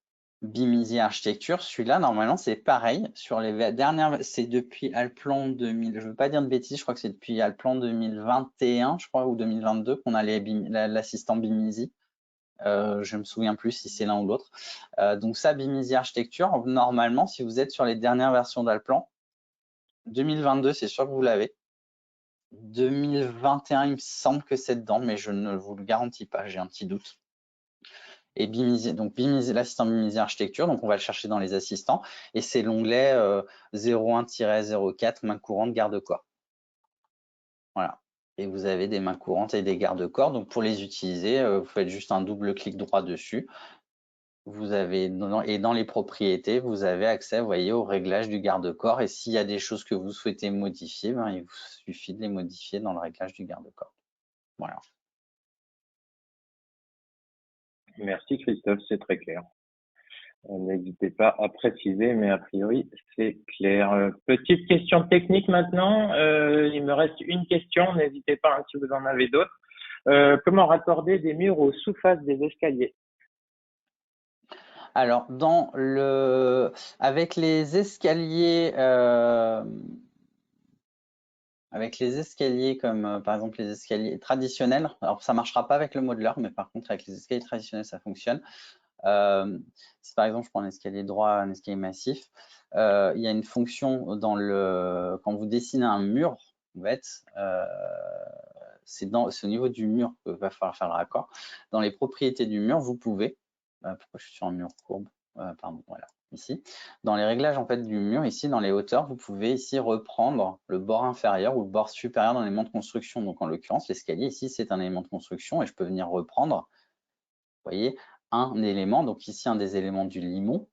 [SPEAKER 2] Bimisi Architecture, celui-là, normalement, c'est pareil. Sur les dernières, c'est depuis Alplan 2000, je ne veux pas dire de bêtises, je crois que c'est depuis Alplan 2021, je crois, ou 2022 qu'on a l'assistant Bimisi. Je ne me souviens plus si c'est l'un ou l'autre. Donc ça, Bimisi Architecture, normalement, si vous êtes sur les dernières versions d'Alplan, 2022, c'est sûr que vous l'avez. 2021, il me semble que c'est dedans, mais je ne vous le garantis pas, j'ai un petit doute. Et Bimisi, donc l'assistant Bimisi Architecture, donc on va le chercher dans les assistants, et c'est l'onglet 01-04 main courante garde-corps. Voilà. Et vous avez des mains courantes et des garde-corps. Donc pour les utiliser, vous faites juste un double clic droit dessus. vous avez et dans les propriétés, vous avez accès, vous voyez, au réglage du garde-corps. Et s'il y a des choses que vous souhaitez modifier, ben, il vous suffit de les modifier dans le réglage du garde-corps. Voilà.
[SPEAKER 1] Merci Christophe, c'est très clair. N'hésitez pas à préciser, mais a priori, c'est clair. Petite question technique maintenant. Il me reste une question, n'hésitez pas hein, si vous en avez d'autres. Comment raccorder des murs aux sous-faces des escaliers?
[SPEAKER 2] Alors, avec les escaliers, comme par exemple les escaliers traditionnels, alors ça marchera pas avec le modeleur, mais par contre avec les escaliers traditionnels ça fonctionne. Si par exemple je prends un escalier droit, un escalier massif, il y a une fonction quand vous dessinez un mur, en fait, c'est au niveau du mur que va falloir faire le raccord. Dans les propriétés du mur, vous pouvez, pourquoi je suis sur un mur courbe, pardon, voilà, ici. Dans les réglages en fait du mur, ici dans les hauteurs, vous pouvez ici reprendre le bord inférieur ou le bord supérieur d'un élément de construction. Donc en l'occurrence, l'escalier ici, c'est un élément de construction et je peux venir reprendre, vous voyez, un élément, donc ici un des éléments du limon,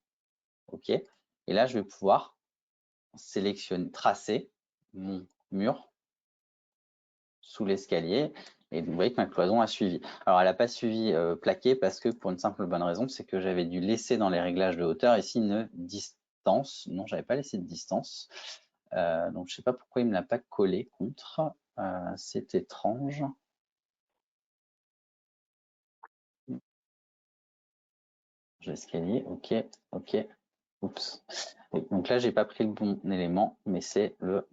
[SPEAKER 2] ok. Et là, je vais pouvoir sélectionner, tracer mon mur sous l'escalier. Et vous voyez que ma cloison a suivi. Alors, elle n'a pas suivi plaqué parce que pour une simple bonne raison, c'est que j'avais dû laisser dans les réglages de hauteur ici une distance. Non, j'avais pas laissé de distance. Donc, je sais pas pourquoi il me l'a pas collé contre. C'est étrange. L'escalier, ok, ok. Oups. Et donc là, j'ai pas pris le bon élément, mais c'est le.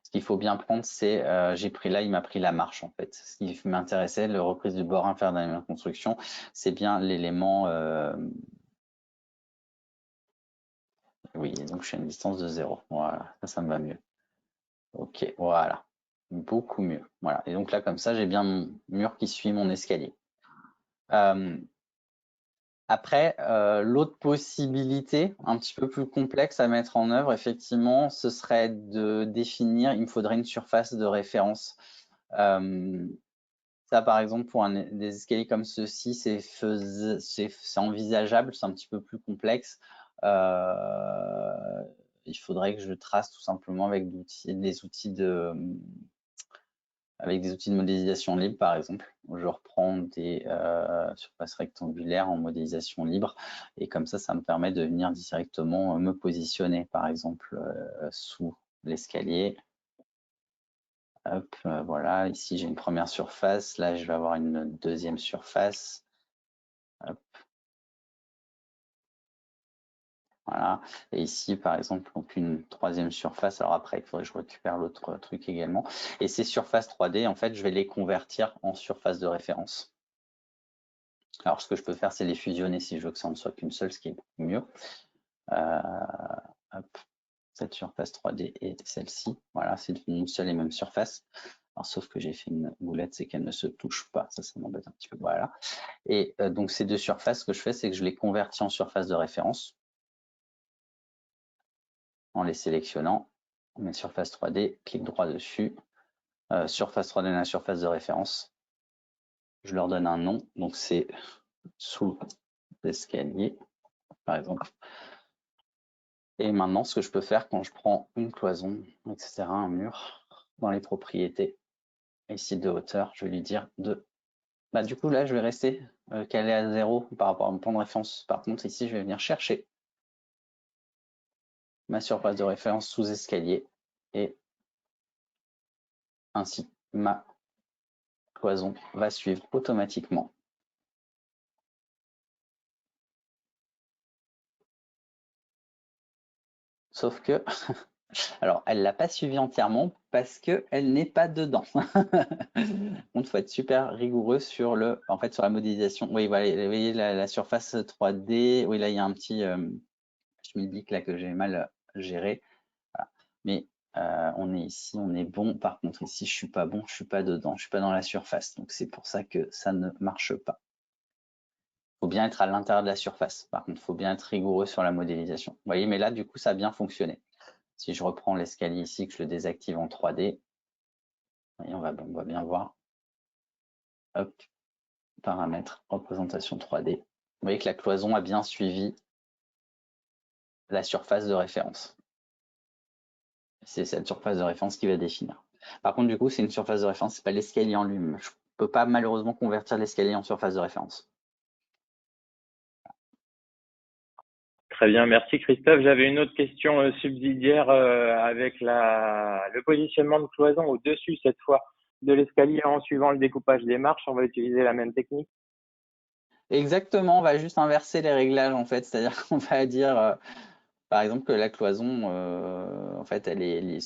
[SPEAKER 2] Ce qu'il faut bien prendre, c'est j'ai pris là, il m'a pris la marche en fait. Ce qui m'intéressait, le reprise du bord inférieur d'un élément de construction, c'est bien l'élément. Oui, donc je suis à une distance de 0. Voilà, ça me va mieux. Ok, voilà. Beaucoup mieux. Voilà. Et donc là, comme ça, j'ai bien mon mur qui suit mon escalier. Après, l'autre possibilité, un petit peu plus complexe à mettre en œuvre, effectivement, ce serait de définir, il me faudrait une surface de référence. Ça, par exemple, pour des escaliers comme ceux-ci, c'est envisageable, c'est un petit peu plus complexe. Il faudrait que je trace tout simplement avec des outils de modélisation libre, par exemple. Je reprends des surfaces rectangulaires en modélisation libre et comme ça me permet de venir directement me positionner, par exemple, sous l'escalier. Hop, voilà, ici j'ai une première surface, là je vais avoir une deuxième surface. Hop. Voilà, et ici par exemple donc une troisième surface. Alors après il faudrait que je récupère l'autre truc également. Et ces surfaces 3D, en fait, je vais les convertir en surface de référence. Alors ce que je peux faire, c'est les fusionner si je veux que ça ne soit qu'une seule, ce qui est beaucoup mieux. Hop. Cette surface 3D et celle-ci, voilà, c'est une seule et même surface. Alors, sauf que j'ai fait une boulette, c'est qu'elle ne se touche pas. Ça m'embête un petit peu. Voilà. Et donc, ces deux surfaces, ce que je fais, c'est que je les convertis en surface de référence en les sélectionnant. Mes surfaces 3D, clic droit dessus. Surface 3D dans la surface de référence. Je leur donne un nom. Donc, c'est sous l'escalier, par exemple. Et maintenant, ce que je peux faire quand je prends une cloison, etc., un mur, dans les propriétés, ici de hauteur, je vais lui dire de. Bah, du coup, là, je vais rester calé à 0 par rapport à mon point de référence. Par contre, ici, je vais venir chercher ma surface de référence sous escalier et ainsi, ma cloison va suivre automatiquement. Sauf que, alors, elle ne l'a pas suivi entièrement parce qu'elle n'est pas dedans. Il faut être super rigoureux sur sur la modélisation. Oui, voilà, vous voyez la surface 3D. Oui, là, il y a un petit schmilblick là que j'ai mal géré. Voilà. Mais on est ici, on est bon. Par contre, ici, je suis pas bon, je suis pas dedans, je suis pas dans la surface. Donc, c'est pour ça que ça ne marche pas. Il faut bien être à l'intérieur de la surface. Par contre, il faut bien être rigoureux sur la modélisation. Vous voyez, mais là, du coup, ça a bien fonctionné. Si je reprends l'escalier ici, que je le désactive en 3D, voyez, on va bien voir. Hop, paramètres, représentation 3D. Vous voyez que la cloison a bien suivi la surface de référence. C'est cette surface de référence qui va définir. Par contre, du coup, c'est une surface de référence, c'est pas l'escalier en lui-même. Je ne peux pas malheureusement convertir l'escalier en surface de référence.
[SPEAKER 1] Très bien, merci Christophe. J'avais une autre question subsidiaire avec le positionnement de cloison au-dessus cette fois de l'escalier en suivant le découpage des marches. On va utiliser la même technique.
[SPEAKER 2] Exactement, on va juste inverser les réglages en fait, c'est-à-dire qu'on va dire par exemple que la cloison, en fait,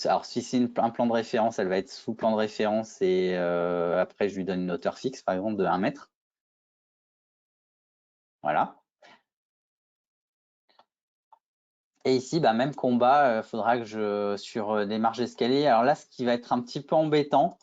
[SPEAKER 2] alors si c'est un plan de référence, elle va être sous plan de référence et après je lui donne une hauteur fixe, par exemple de 1 mètre. Voilà. Et ici, bah, même combat, il faudra que sur des marches d'escalier. Alors là, ce qui va être un petit peu embêtant,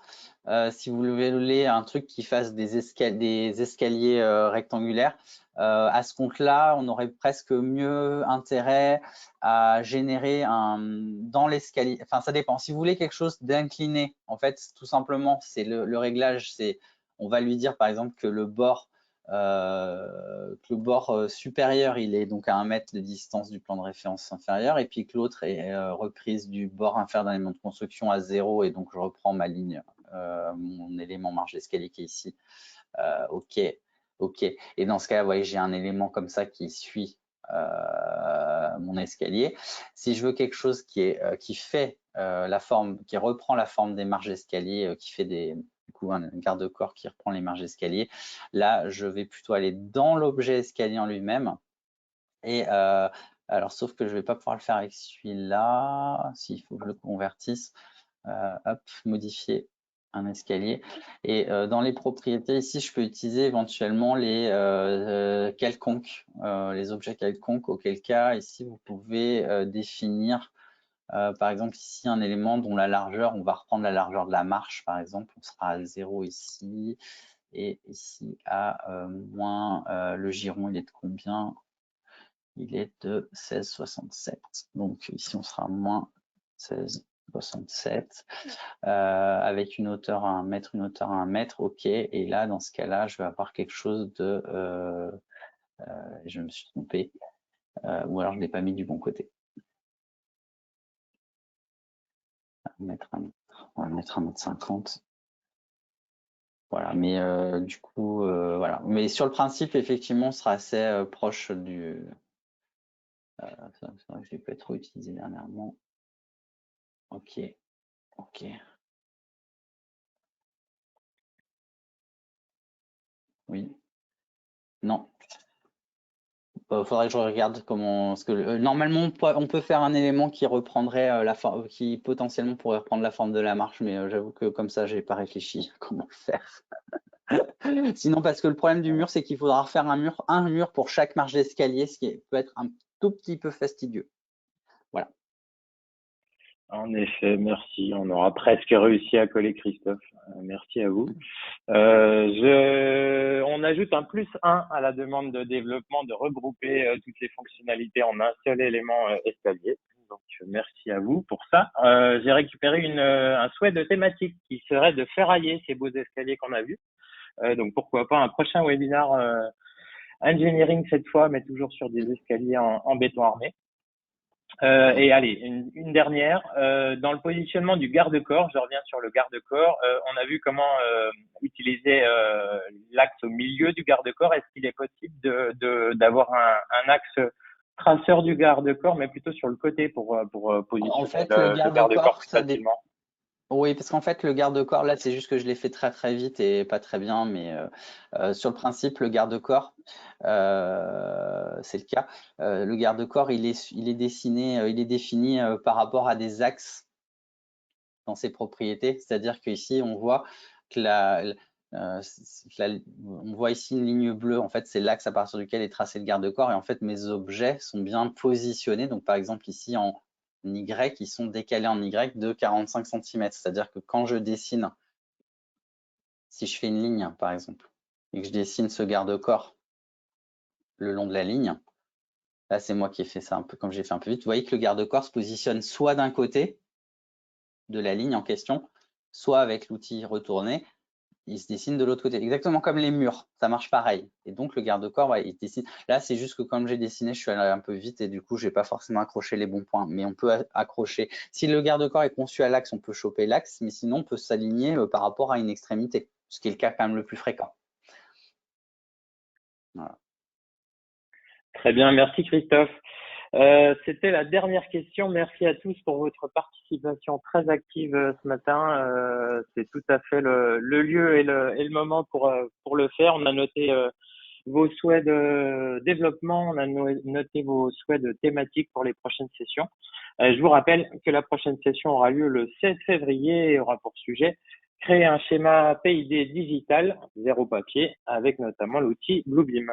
[SPEAKER 2] si vous voulez un truc qui fasse des escaliers rectangulaires, à ce compte-là, on aurait presque mieux intérêt à générer dans l'escalier. Enfin, ça dépend. Si vous voulez quelque chose d'incliné, en fait, tout simplement, c'est le réglage. On va lui dire par exemple que le bord supérieur, il est donc à 1 mètre de distance du plan de référence inférieur, et puis que l'autre est reprise du bord inférieur d'un élément de construction à 0, et donc je reprends ma ligne, mon élément marge d'escalier qui est ici. OK. Et dans ce cas, vous voyez, j'ai un élément comme ça qui suit mon escalier. Si je veux quelque chose qui reprend la forme des marges d'escalier, qui fait du coup un garde-corps qui reprend les marges d'escalier, là, je vais plutôt aller dans l'objet escalier en lui-même. Et alors, sauf que je ne vais pas pouvoir le faire avec celui-là, s'il faut que je le convertisse. Hop, modifier un escalier. Et dans les propriétés, ici, je peux utiliser éventuellement les quelconques, les objets quelconques, auquel cas, ici, vous pouvez définir, par exemple, ici, un élément dont la largeur, on va reprendre la largeur de la marche, par exemple, on sera à 0 ici, et ici à moins, le giron, il est de combien? Il est de 16,67. Donc ici, on sera à moins 16,67. Avec une hauteur à 1 mètre, une hauteur à 1 mètre, ok. Et là, dans ce cas-là, je vais avoir quelque chose de... je me suis trompé, ou alors je ne l'ai pas mis du bon côté. 1 mètre, 1 mètre. On va mettre 1 mètre 50. Voilà, mais du coup, voilà. Mais sur le principe, effectivement, on sera assez proche du... c'est vrai que je l'ai pas trop utilisé dernièrement. Ok, ok. Oui. Non. Faudrait que je regarde comment. Parce que normalement, on peut faire un élément qui reprendrait la forme, qui potentiellement pourrait reprendre la forme de la marche, mais j'avoue que comme ça, j'ai pas réfléchi à comment le faire. Sinon, parce que le problème du mur, c'est qu'il faudra refaire un mur pour chaque marche d'escalier, ce qui peut être un tout petit peu fastidieux. Voilà.
[SPEAKER 1] En effet, merci. On aura presque réussi à coller Christophe. Merci à vous. On ajoute un +1 à la demande de développement de regrouper toutes les fonctionnalités en un seul élément escalier. Donc, merci à vous pour ça. J'ai récupéré un souhait de thématique qui serait de ferrailler ces beaux escaliers qu'on a vus. Donc, pourquoi pas un prochain webinaire engineering cette fois, mais toujours sur des escaliers en béton armé. Et allez, une dernière. Dans le positionnement du garde-corps, je reviens sur le garde-corps, on a vu comment utiliser l'axe au milieu du garde-corps. Est-ce qu'il est possible d'avoir un axe traceur du garde-corps, mais plutôt sur le côté pour positionner
[SPEAKER 2] En fait,
[SPEAKER 1] le garde-corps plus
[SPEAKER 2] ça dépend.
[SPEAKER 1] facilement?
[SPEAKER 2] Oui, parce qu'en fait, le garde-corps, là, c'est juste que je l'ai fait très très vite et pas très bien, mais sur le principe, le garde-corps, c'est le cas. Le garde-corps, il est défini par rapport à des axes dans ses propriétés. C'est-à-dire qu'ici, on voit que on voit ici une ligne bleue. En fait, c'est l'axe à partir duquel est tracé le garde-corps. Et en fait, mes objets sont bien positionnés. Donc, par exemple, ici en Y, ils sont décalés en Y de 45 cm. C'est-à-dire que quand je dessine, si je fais une ligne, par exemple, et que je dessine ce garde-corps le long de la ligne, là, c'est moi qui ai fait ça un peu comme j'ai fait un peu vite. Vous voyez que le garde-corps se positionne soit d'un côté de la ligne en question, soit avec l'outil retourné. il se dessine de l'autre côté, exactement comme les murs, ça marche pareil. Et donc le garde-corps, il se dessine. Là, c'est juste que comme j'ai dessiné, je suis allé un peu vite et du coup, j'ai pas forcément accroché les bons points. Mais on peut accrocher. Si le garde-corps est conçu à l'axe, on peut choper l'axe, mais sinon, on peut s'aligner par rapport à une extrémité, ce qui est le cas quand même le plus fréquent. Voilà.
[SPEAKER 1] Très bien, merci Christophe. C'était la dernière question. Merci à tous pour votre participation très active ce matin. C'est tout à fait le lieu et le moment pour le faire. On a noté vos souhaits de développement, on a noté vos souhaits de thématiques pour les prochaines sessions. Je vous rappelle que la prochaine session aura lieu le 16 février et aura pour sujet créer un schéma PID digital, zéro papier, avec notamment l'outil Bluebeam.